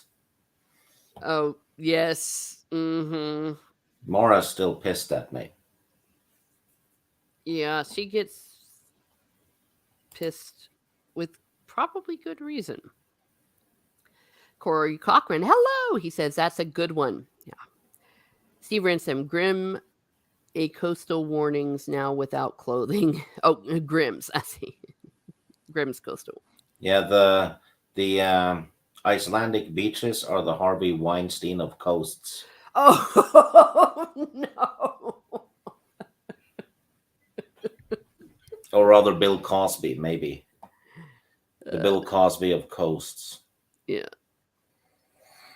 Oh yes. Mm-hmm. Mora's still pissed at me. Yeah, she gets pissed with probably good reason. Corey Cochran, hello. He says that's a good one. Yeah. Steve Ransom, Grim, a coastal warnings now without clothing. Oh, Grimm's. I see. Grimm's coastal. Yeah, the Icelandic beaches are the Harvey Weinstein of coasts. Oh no. Or rather, Bill Cosby, maybe. The Bill Cosby of coasts. Yeah.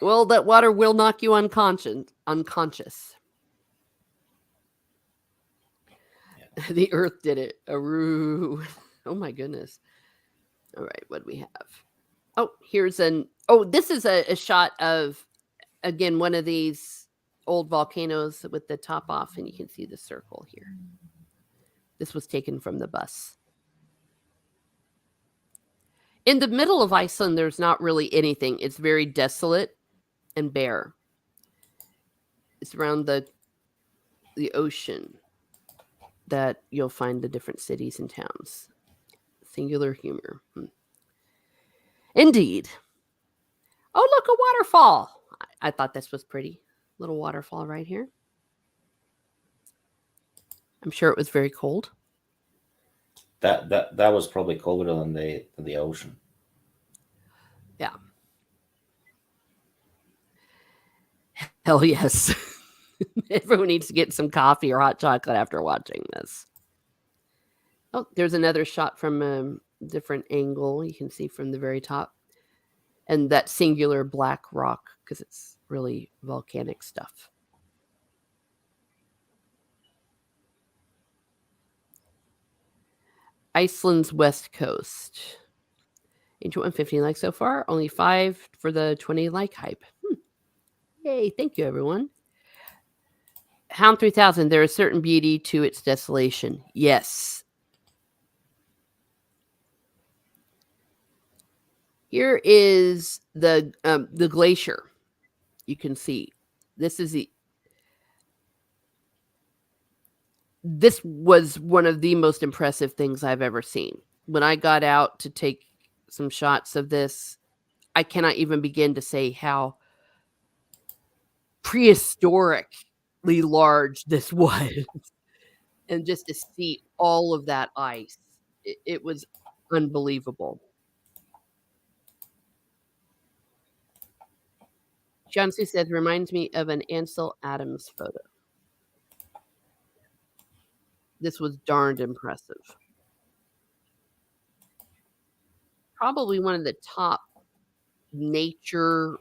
Well, that water will knock you unconscious. Yeah. The earth did it. Oh my goodness. All right, what do we have? Oh, this is a shot of, again, one of these old volcanoes with the top off, and you can see the circle here. This was taken from the bus. In the middle of Iceland, there's not really anything. It's very desolate and bare. It's around the ocean that you'll find the different cities and towns. Singular humor. Indeed. Oh, look, a waterfall. I thought this was pretty. Little waterfall right here. I'm sure it was very cold. That was probably colder than the ocean. Yeah. Hell yes. Everyone needs to get some coffee or hot chocolate after watching this. Oh, there's another shot from a different angle. You can see from the very top. And that singular black rock, because it's really volcanic stuff. Iceland's west coast. Ancient 115 likes so far. Only 5 for the 20 like hype. Yay, thank you, everyone. Hound 3000, there is certain beauty to its desolation. Yes. Here is the glacier. You can see. This was one of the most impressive things I've ever seen. When I got out to take some shots of this, I cannot even begin to say how prehistorically large this was. And just to see all of that ice, it was unbelievable. John Sue says, reminds me of an Ansel Adams photo. This was darned impressive. Probably one of the top nature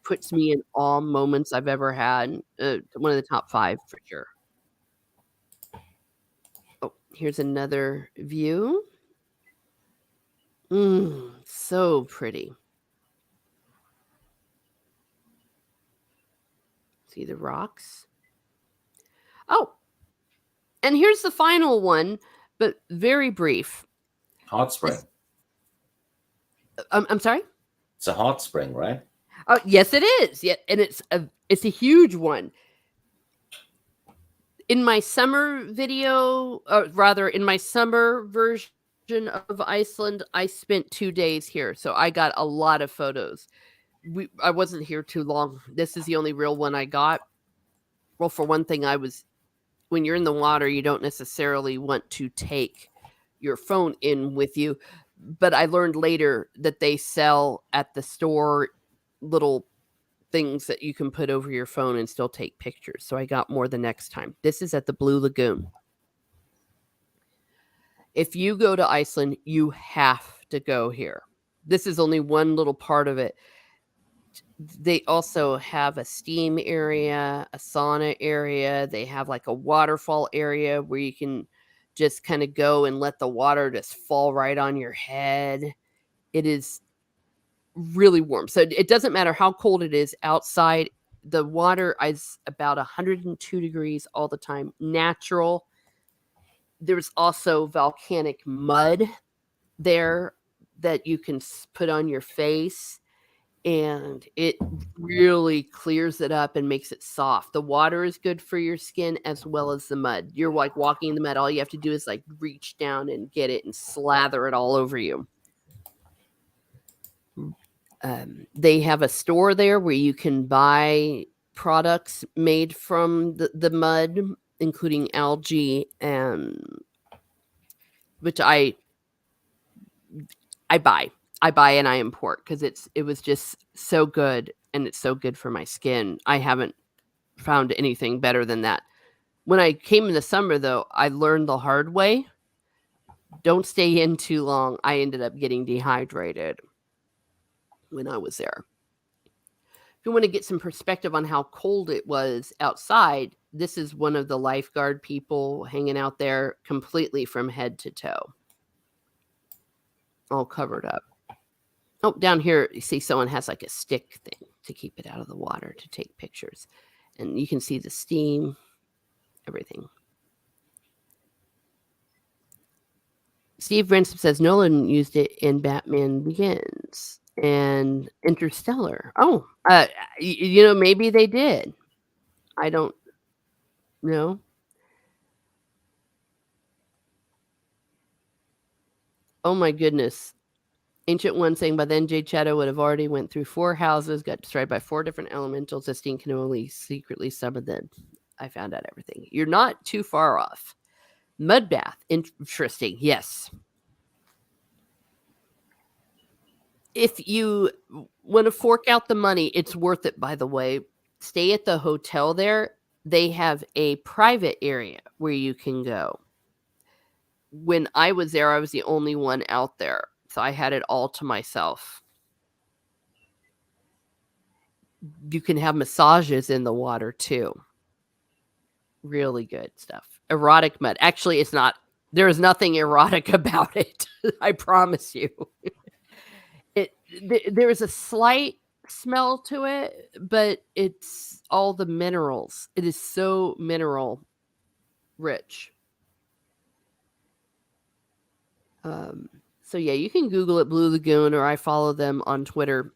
puts me in awe moments I've ever had. One of the top 5 for sure. Oh, here's another view. So pretty. See the rocks? Oh, and here's the final one, but very brief. Hot spring. I'm sorry? It's a hot spring, right? Oh, yes, it is. Yeah, and it's a huge one. In my summer video, rather in my summer version of Iceland, I spent 2 days here, so I got a lot of photos. I wasn't here too long. This is the only real one I got. Well, for one thing, when you're in the water, you don't necessarily want to take your phone in with you. But I learned later that they sell at the store little things that you can put over your phone and still take pictures. So I got more the next time. This is at the Blue Lagoon. If you go to Iceland, you have to go here. This is only one little part of it. They also have a steam area, a sauna area. They have like a waterfall area where you can just kind of go and let the water just fall right on your head. It is really warm. So it doesn't matter how cold it is outside. The water is about 102 degrees all the time, natural. There's also volcanic mud there that you can put on your face, and it really clears it up and makes it soft. The water is good for your skin as well as the mud. You're like walking in the mud. All you have to do is like reach down and get it and slather it all over you. They have a store there where you can buy products made from the mud, including algae, and which I buy. I buy and I import because it was just so good, and it's so good for my skin. I haven't found anything better than that. When I came in the summer, though, I learned the hard way. Don't stay in too long. I ended up getting dehydrated when I was there. If you want to get some perspective on how cold it was outside, this is one of the lifeguard people hanging out there completely from head to toe, all covered up. Oh, down here, you see someone has like a stick thing to keep it out of the water to take pictures. And you can see the steam, everything. Steve Ransom says Nolan used it in Batman Begins and Interstellar. Oh, maybe they did. I don't know. Oh my goodness. Ancient One saying by then Jade Shadow would have already went through 4 houses, got destroyed by 4 different elementals. Justine can only secretly summon them. I found out everything. You're not too far off. Mud bath. Interesting. Yes. If you want to fork out the money, it's worth it, by the way. stay at the hotel there, they have a private area where you can go. When I was there, I was the only one out there. So I had it all to myself. You can have massages in the water too. Really good stuff. Erotic mud. Actually, it's not. There is nothing erotic about it. I promise you. There is a slight smell to it, but it's all the minerals. It is so mineral rich. So yeah, you can Google it, Blue Lagoon, or I follow them on Twitter.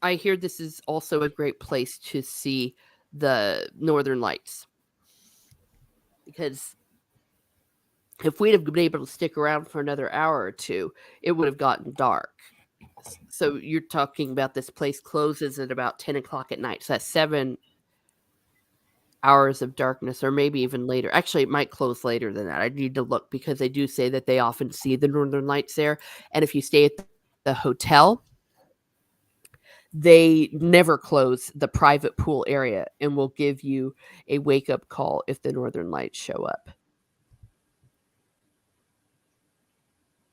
I hear this is also a great place to see the Northern Lights, because if we'd have been able to stick around for another hour or two, it would have gotten dark. So you're talking about this place closes at about 10 o'clock at night. So that's 7 hours of darkness, or maybe even later. Actually, it might close later than that. I need to look, because they do say that they often see the Northern Lights there. And if you stay at the hotel, they never close the private pool area and will give you a wake-up call if the Northern Lights show up.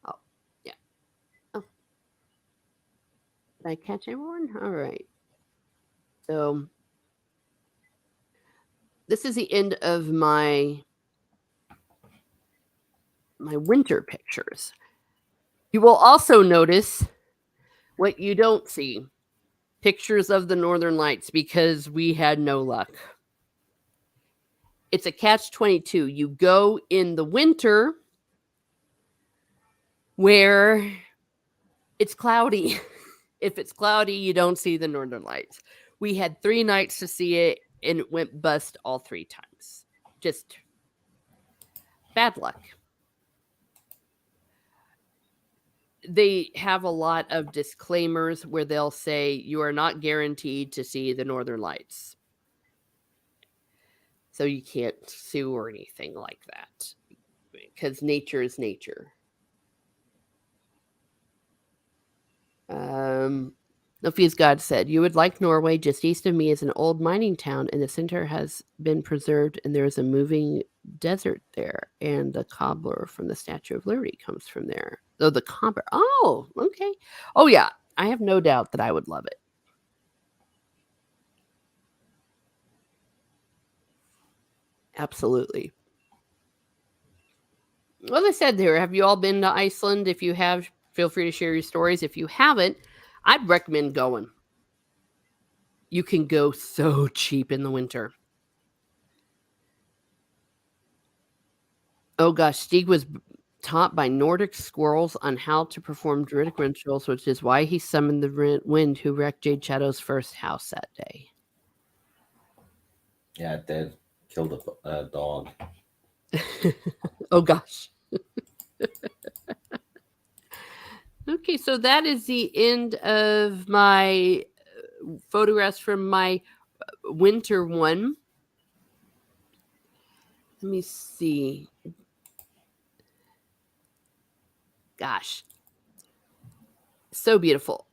Oh, yeah. Oh. Did I catch everyone? All right. So this is the end of my winter pictures. You will also notice what you don't see: pictures of the Northern Lights, because we had no luck. It's a catch-22. You go in the winter where it's cloudy. If it's cloudy, you don't see the Northern Lights. We had 3 nights to see it, and it went bust all 3 times. Just bad luck. They have a lot of disclaimers where they'll say you are not guaranteed to see the Northern Lights. So you can't sue or anything like that, because nature is nature. Noffia's God said, you would like Norway. Just east of me is an old mining town, and the center has been preserved, and there is a moving desert there, and the cobbler from the Statue of Liberty comes from there. Oh, the cobbler. Oh, okay. Oh, yeah. I have no doubt that I would love it. Absolutely. Well, I said there, have you all been to Iceland? If you have, feel free to share your stories. If you haven't, I'd recommend going. You can go so cheap in the winter. Oh gosh, Stieg was taught by Nordic squirrels on how to perform druidic rituals, which is why he summoned the wind who wrecked Jade Shadow's first house that day. Yeah, it did. Killed a dog. Oh gosh. Okay, so that is the end of my photographs from my winter one. Let me see. Gosh. So beautiful.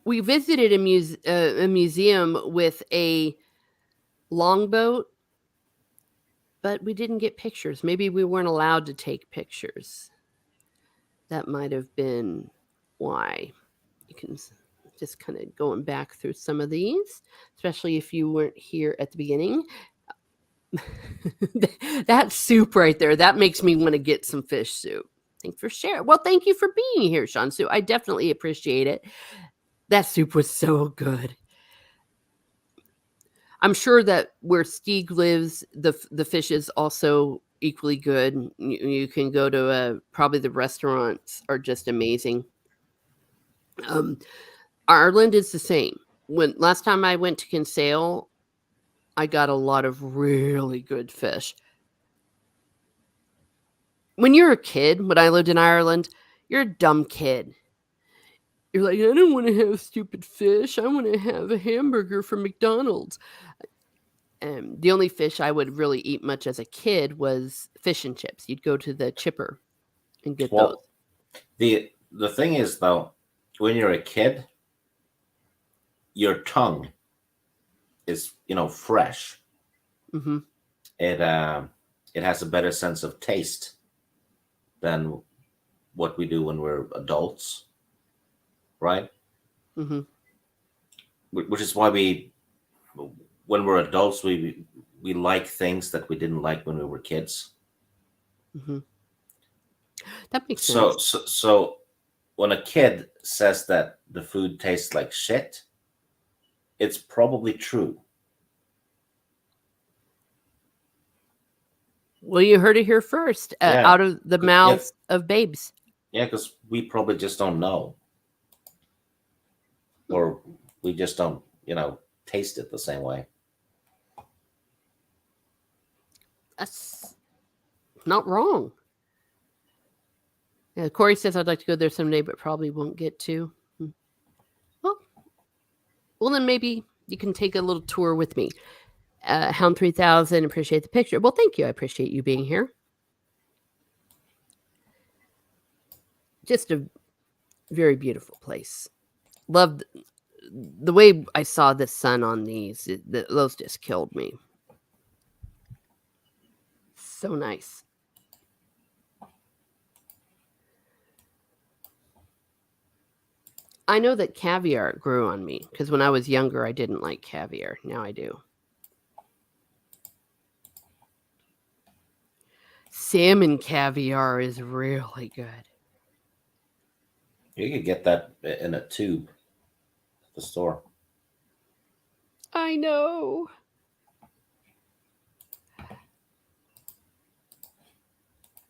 We visited a museum with a longboat, but we didn't get pictures. Maybe we weren't allowed to take pictures. That might have been why. You can just kind of going back through some of these, especially if you weren't here at the beginning. That soup right there, that makes me want to get some fish soup. Thanks for sharing. Well, thank you for being here, Sean Sue. I definitely appreciate it. That soup was so good. I'm sure that where Stieg lives, the fish is also equally good. You can go to probably the restaurants are just amazing. Ireland is the same. When last time I went to Kinsale, I got a lot of really good fish. When you're a kid, when I lived in Ireland, you're a dumb kid. You're like, I don't want to have stupid fish. I want to have a hamburger from McDonald's. The only fish I would really eat much as a kid was fish and chips. You'd go to the chipper and get those. The thing is, though, when you're a kid, your tongue is, fresh. Mm-hmm. It has a better sense of taste than what we do when we're adults, right? Mm-hmm. Which is why when we're adults, we like things that we didn't like when we were kids. Mm-hmm. That makes So, sense. so, so when a kid says that the food tastes like shit, it's probably true. Well, you heard it here first, Yeah, out of the yeah, mouths of babes. yeah, because we probably just don't know, or we just don't, taste it the same way. That's not wrong. Yeah, Corey says I'd like to go there someday, but probably won't get to. Hmm. Well, well, then maybe you can take a little tour with me. Hound 3000, appreciate the picture. Well, thank you. I appreciate you being here. Just a very beautiful place. Loved the way I saw the sun on these. Those just killed me. So nice. I know that caviar grew on me because when I was younger, I didn't like caviar. Now I do. Salmon caviar is really good. You could get that in a tube at the store. I know.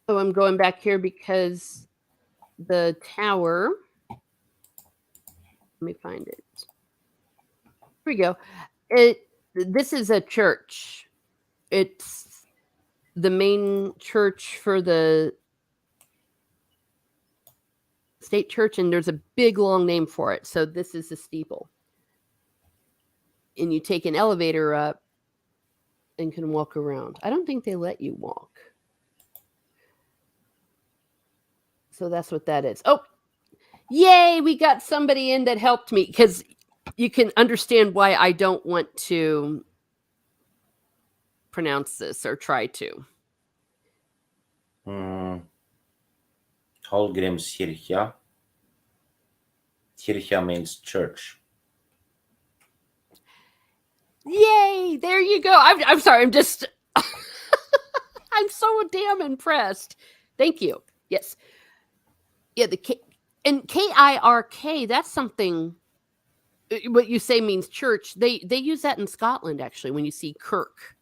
Oh, I'm going back here because the tower. Let me find it. Here we go. It. This is a church. It's the main church for the state church, and there's a big long name for it. So this is the steeple, and you take an elevator up and can walk around. I don't think they let you walk. So that's what that is. Oh, yay! We got somebody in that helped me because you can understand why I don't want to pronounce this or try to. Mm, Hallgrimskirkja. Kircha means church. Yay! There you go. I'm sorry. I'm just. I'm so damn impressed. Thank you. Yes. Yeah. The K and KIRK. That's something. What you say means church. They use that in Scotland actually when you see Kirk,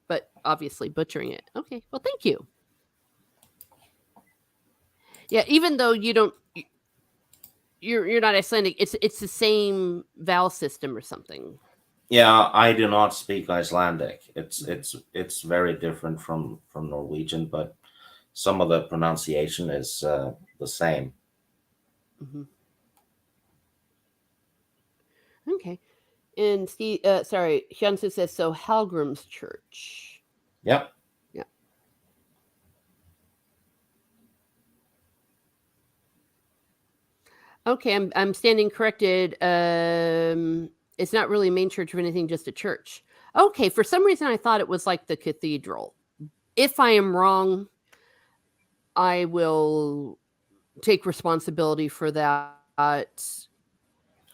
but obviously butchering it. Okay. Well, thank you. Yeah. Even though you don't. You're not Icelandic. It's the same vowel system or something. Yeah, I do not speak Icelandic. It's very different from Norwegian, but some of the pronunciation is the same. Hmm. Okay. And Steve, sorry, Hyunsu says so. Halgrim's Church. Yep. Yeah. Okay, I'm standing corrected. It's not really a main church or anything, just a church. Okay, for some reason I thought it was like the cathedral. If I am wrong, I will take responsibility for that.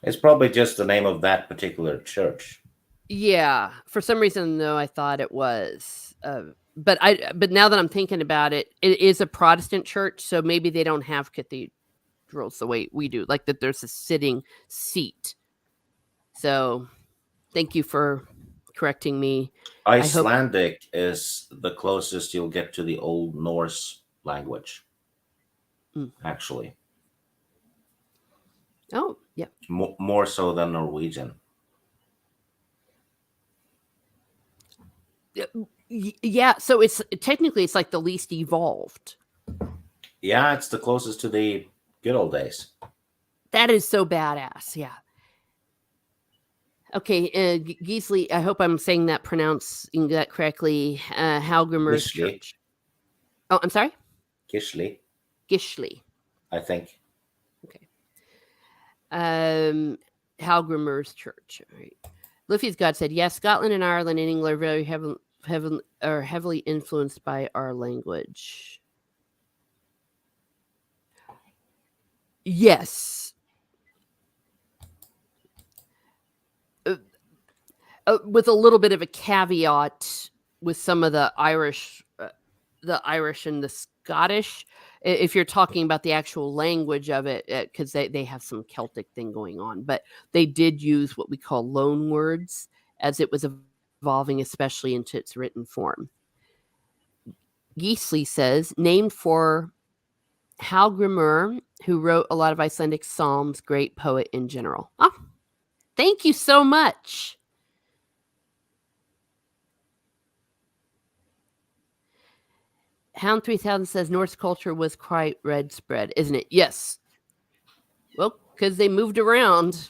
It's probably just the name of that particular church. Yeah, for some reason though, I thought it was. But now that I'm thinking about it, it is a Protestant church, so maybe they don't have cathedrals the way we do, like that there's a sitting seat. So thank you for correcting me. I hope. Icelandic is the closest you'll get to the Old Norse language, Mm. actually. Oh, yeah. More so than Norwegian. Yeah, so it's technically it's like the least evolved. Yeah, it's the closest to the good old days. That is so badass. Yeah. Okay, Geesley, I hope I'm saying that pronouncing that correctly. Halgrimer's Gisli. Church. Oh, I'm sorry? Gisli, Gishley. I think. Okay. Um Halgrimer's church. All right. Luffy's God said, yes, Scotland and Ireland and England are very heavily influenced by our language. Yes. Uh, with a little bit of a caveat with some of the Irish and the Scottish, if you're talking about the actual language of it, because they have some Celtic thing going on, but they did use what we call loan words as it was evolving, especially into its written form. Geesley says, named for Halgrimur, who wrote a lot of Icelandic psalms, great poet in general. Oh, thank you so much. Hound 3000 says Norse culture was quite widespread, isn't it? Yes. Well, because they moved around.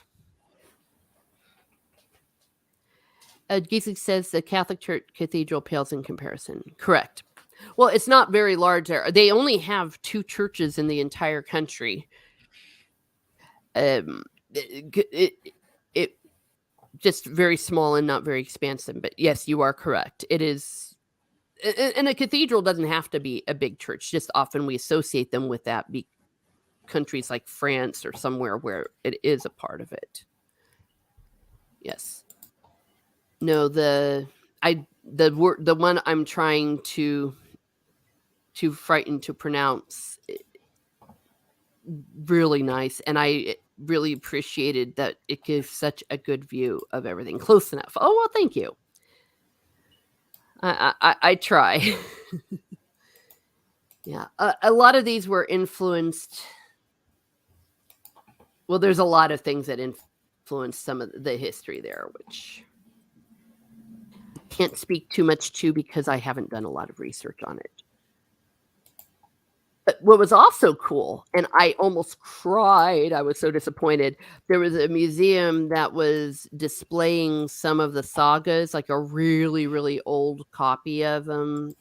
Giesig says the Catholic Church cathedral pales in comparison. Correct. Well, it's not very large there. They only have 2 churches in the entire country. It just very small and not very expansive. But yes, you are correct. It is, and a cathedral doesn't have to be a big church. Just often we associate them with that. Countries like France or somewhere where it is a part of it. Yes. No, the one I'm trying to frighten to pronounce, really nice, and I really appreciated that it gives such a good view of everything. Close enough. Oh well, thank you. I try. Yeah, a lot of these were influenced. Well, there's a lot of things that influenced some of the history there, which can't speak too much to because I haven't done a lot of research on it. But what was also cool, and I almost cried, I was so disappointed, there was a museum that was displaying some of the sagas, like a really, really old copy of them,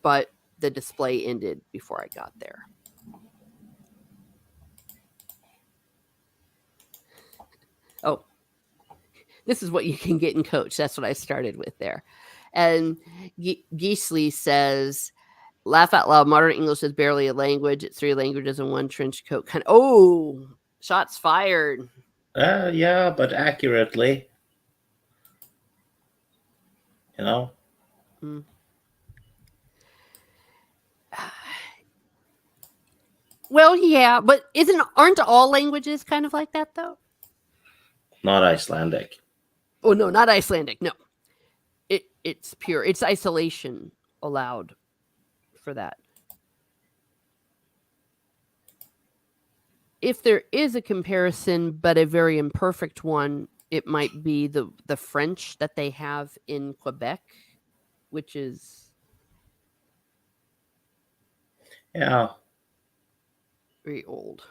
but the display ended before I got there. Oh, this is what you can get in Coach. That's what I started with there. And Geesley says, laugh out loud. Modern English is barely a language. It's 3 languages and 1 trench coat. Oh, shots fired. Yeah, but accurately. You know? Mm. Well, yeah, but aren't all languages kind of like that though? Not Icelandic. Oh no, not Icelandic. No, it's pure. It's isolation allowed for that. If there is a comparison, but a very imperfect one, it might be the French that they have in Quebec, which is very old.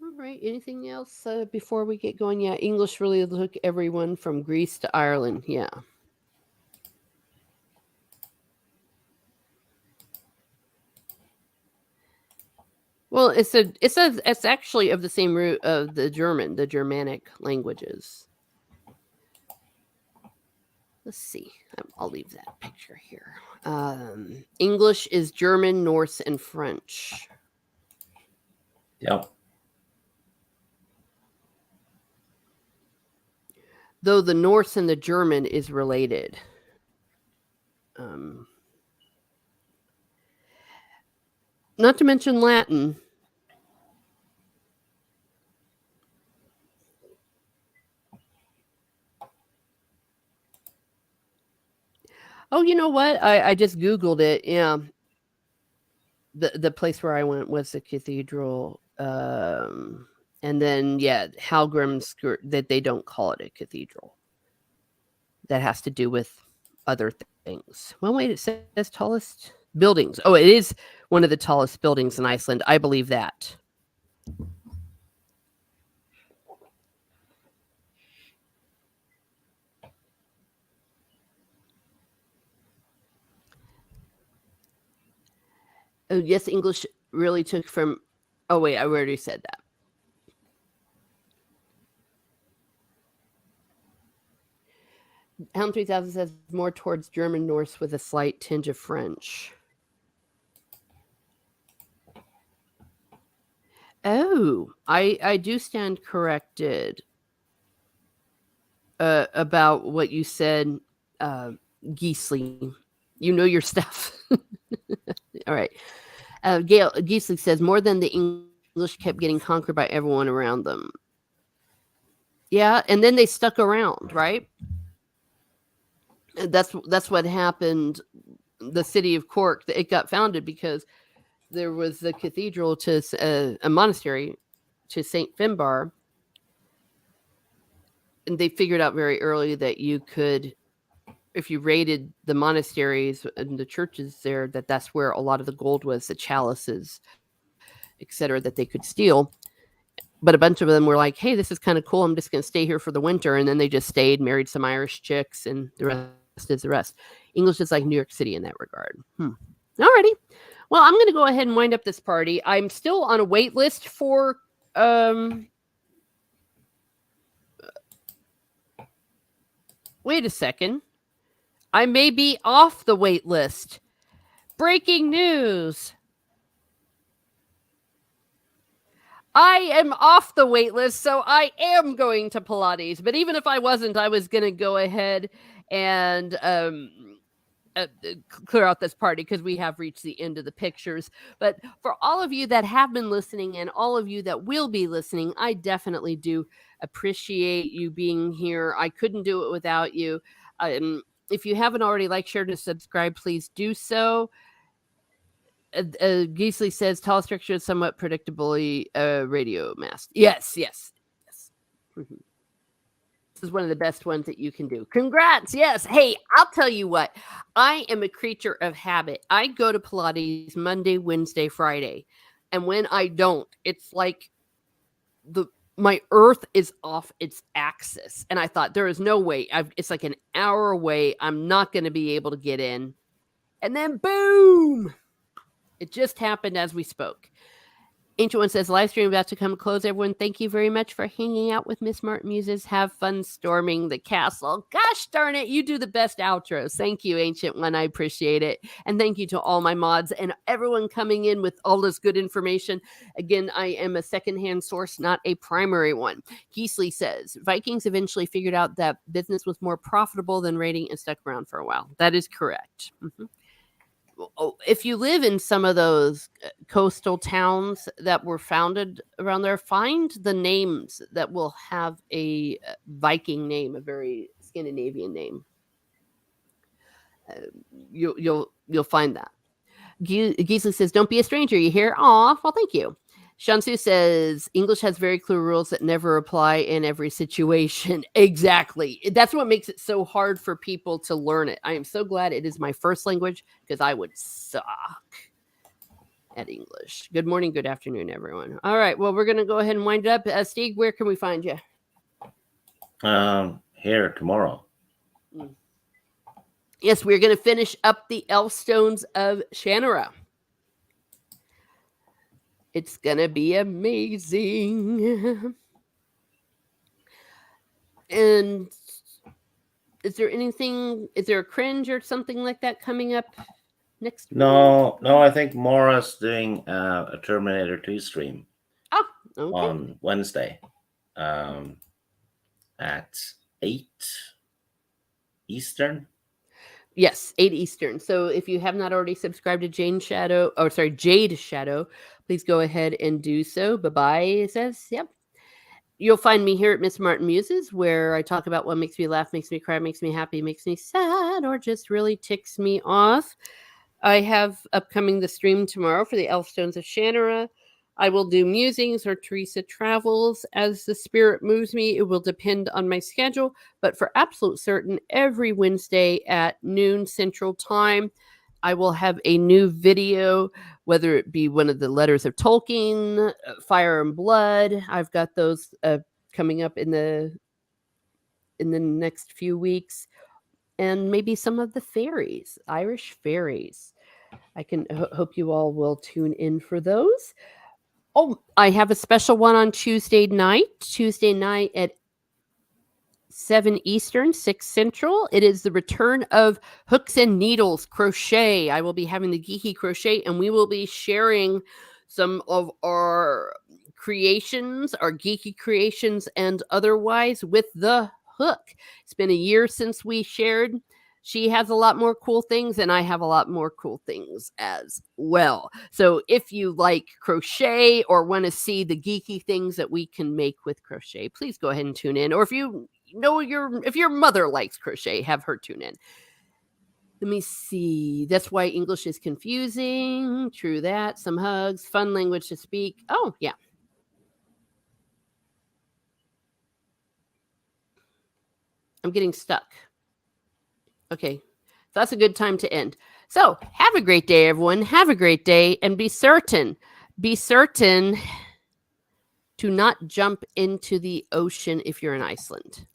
All right. Anything else before we get going? Yeah, English really took everyone from Greece to Ireland. Yeah. Well, it's actually of the same root of the Germanic languages. Let's see. I'll leave that picture here. English is German, Norse, and French. Yep. Though the Norse and the German is related. Not to mention Latin. Oh, you know what? I just Googled it. Yeah. The place where I went was the cathedral. And then, yeah, Halgrim's, that they don't call it a cathedral. That has to do with other things. Well, wait, it says tallest buildings. Oh, it is one of the tallest buildings in Iceland. I believe that. Oh, yes, English really took from Oh wait, I already said that. Helm 3000 says more towards German Norse with a slight tinge of French. Oh, I do stand corrected about what you said, uh, Geesley. You know your stuff. All right. Gail Geesley says more than the English kept getting conquered by everyone around them. Yeah, and then they stuck around, right? That's what happened. The city of Cork, it got founded because there was a cathedral to a monastery to Saint Finbar, and they figured out very early that you could, if you raided the monasteries and the churches there, that's where a lot of the gold was, the chalices, etc., that they could steal. But a bunch of them were like, "Hey, this is kind of cool. I'm just going to stay here for the winter," and then they just stayed, married some Irish chicks, and the rest is the rest. English is like New York City in that regard. Alrighty. Well, I'm going to go ahead and wind up this party. I'm still on a wait list for wait a second. I may be off the wait list. Breaking news. I am off the wait list, so I am going to Pilates. But even if I wasn't, I was going to go ahead and clear out this party because we have reached the end of the pictures. But for all of you that have been listening and all of you that will be listening, I definitely do appreciate you being here. I couldn't do it without you. If you haven't already liked, shared, and subscribed, please do so. Geesley says tall structure is somewhat predictably radio mast. Yes. Mm-hmm. This is one of the best ones that you can do. Congrats. Yes. Hey, I'll tell you what. I am a creature of habit. I go to Pilates Monday, Wednesday, Friday. And when I don't, it's like my earth is off its axis. And I thought there is no way. It's like an hour away. I'm not going to be able to get in. And then boom. It just happened as we spoke. Ancient One says, live stream about to come to close. Everyone, thank you very much for hanging out with Miss Martin Muses. Have fun storming the castle. Gosh darn it, you do the best outros. Thank you, Ancient One. I appreciate it. And thank you to all my mods and everyone coming in with all this good information. Again, I am a secondhand source, not a primary one. Geesley says, Vikings eventually figured out that business was more profitable than raiding and stuck around for a while. That is correct. Mm-hmm. If you live in some of those coastal towns that were founded around there, find the names that will have a Viking name, a very Scandinavian name. You'll find that. Geesley says, "Don't be a stranger." You hear? Aw, well, thank you. Shansu says, English has very clear rules that never apply in every situation. Exactly. That's what makes it so hard for people to learn it. I am so glad it is my first language because I would suck at English. Good morning, good afternoon, everyone. All right. Well, we're going to go ahead and wind it up. Steve, where can we find you? Here tomorrow. Yes, we're going to finish up the Elfstones of Shannara. It's going to be amazing. And is there a cringe or something like that coming up next week? No, I think Maura's doing a Terminator 2 stream on Wednesday at 8 Eastern. Yes, 8 Eastern. So if you have not already subscribed to Jade Shadow, please go ahead and do so. Bye-bye, it says. Yep. You'll find me here at Miss Martin Muses, where I talk about what makes me laugh, makes me cry, makes me happy, makes me sad, or just really ticks me off. I have upcoming the stream tomorrow for the Elfstones of Shannara. I will do musings or Teresa travels as the spirit moves me. It will depend on my schedule, but for absolute certain, every Wednesday at noon Central Time, I will have a new video, whether it be one of the letters of Tolkien, Fire and Blood. I've got those coming up in the next few weeks, and maybe some of the fairies, Irish fairies. I can hope you all will tune in for those. Oh, I have a special one on Tuesday night at 7 Eastern, 6 Central. It is the return of Hooks and Needles Crochet. I will be having the Geeky Crochet, and we will be sharing some of our creations, our geeky creations, and otherwise with the Hook. It's been a year since we shared. She has a lot more cool things, and I have a lot more cool things as well. So if you like crochet or want to see the geeky things that we can make with crochet, please go ahead and tune in. Or if you know if your mother likes crochet, have her tune in. Let me see. That's why English is confusing. True that. Some hugs, fun language to speak. Oh, yeah. I'm getting stuck. Okay. So that's a good time to end. So have a great day, everyone. Have a great day, and be certain to not jump into the ocean if you're in Iceland.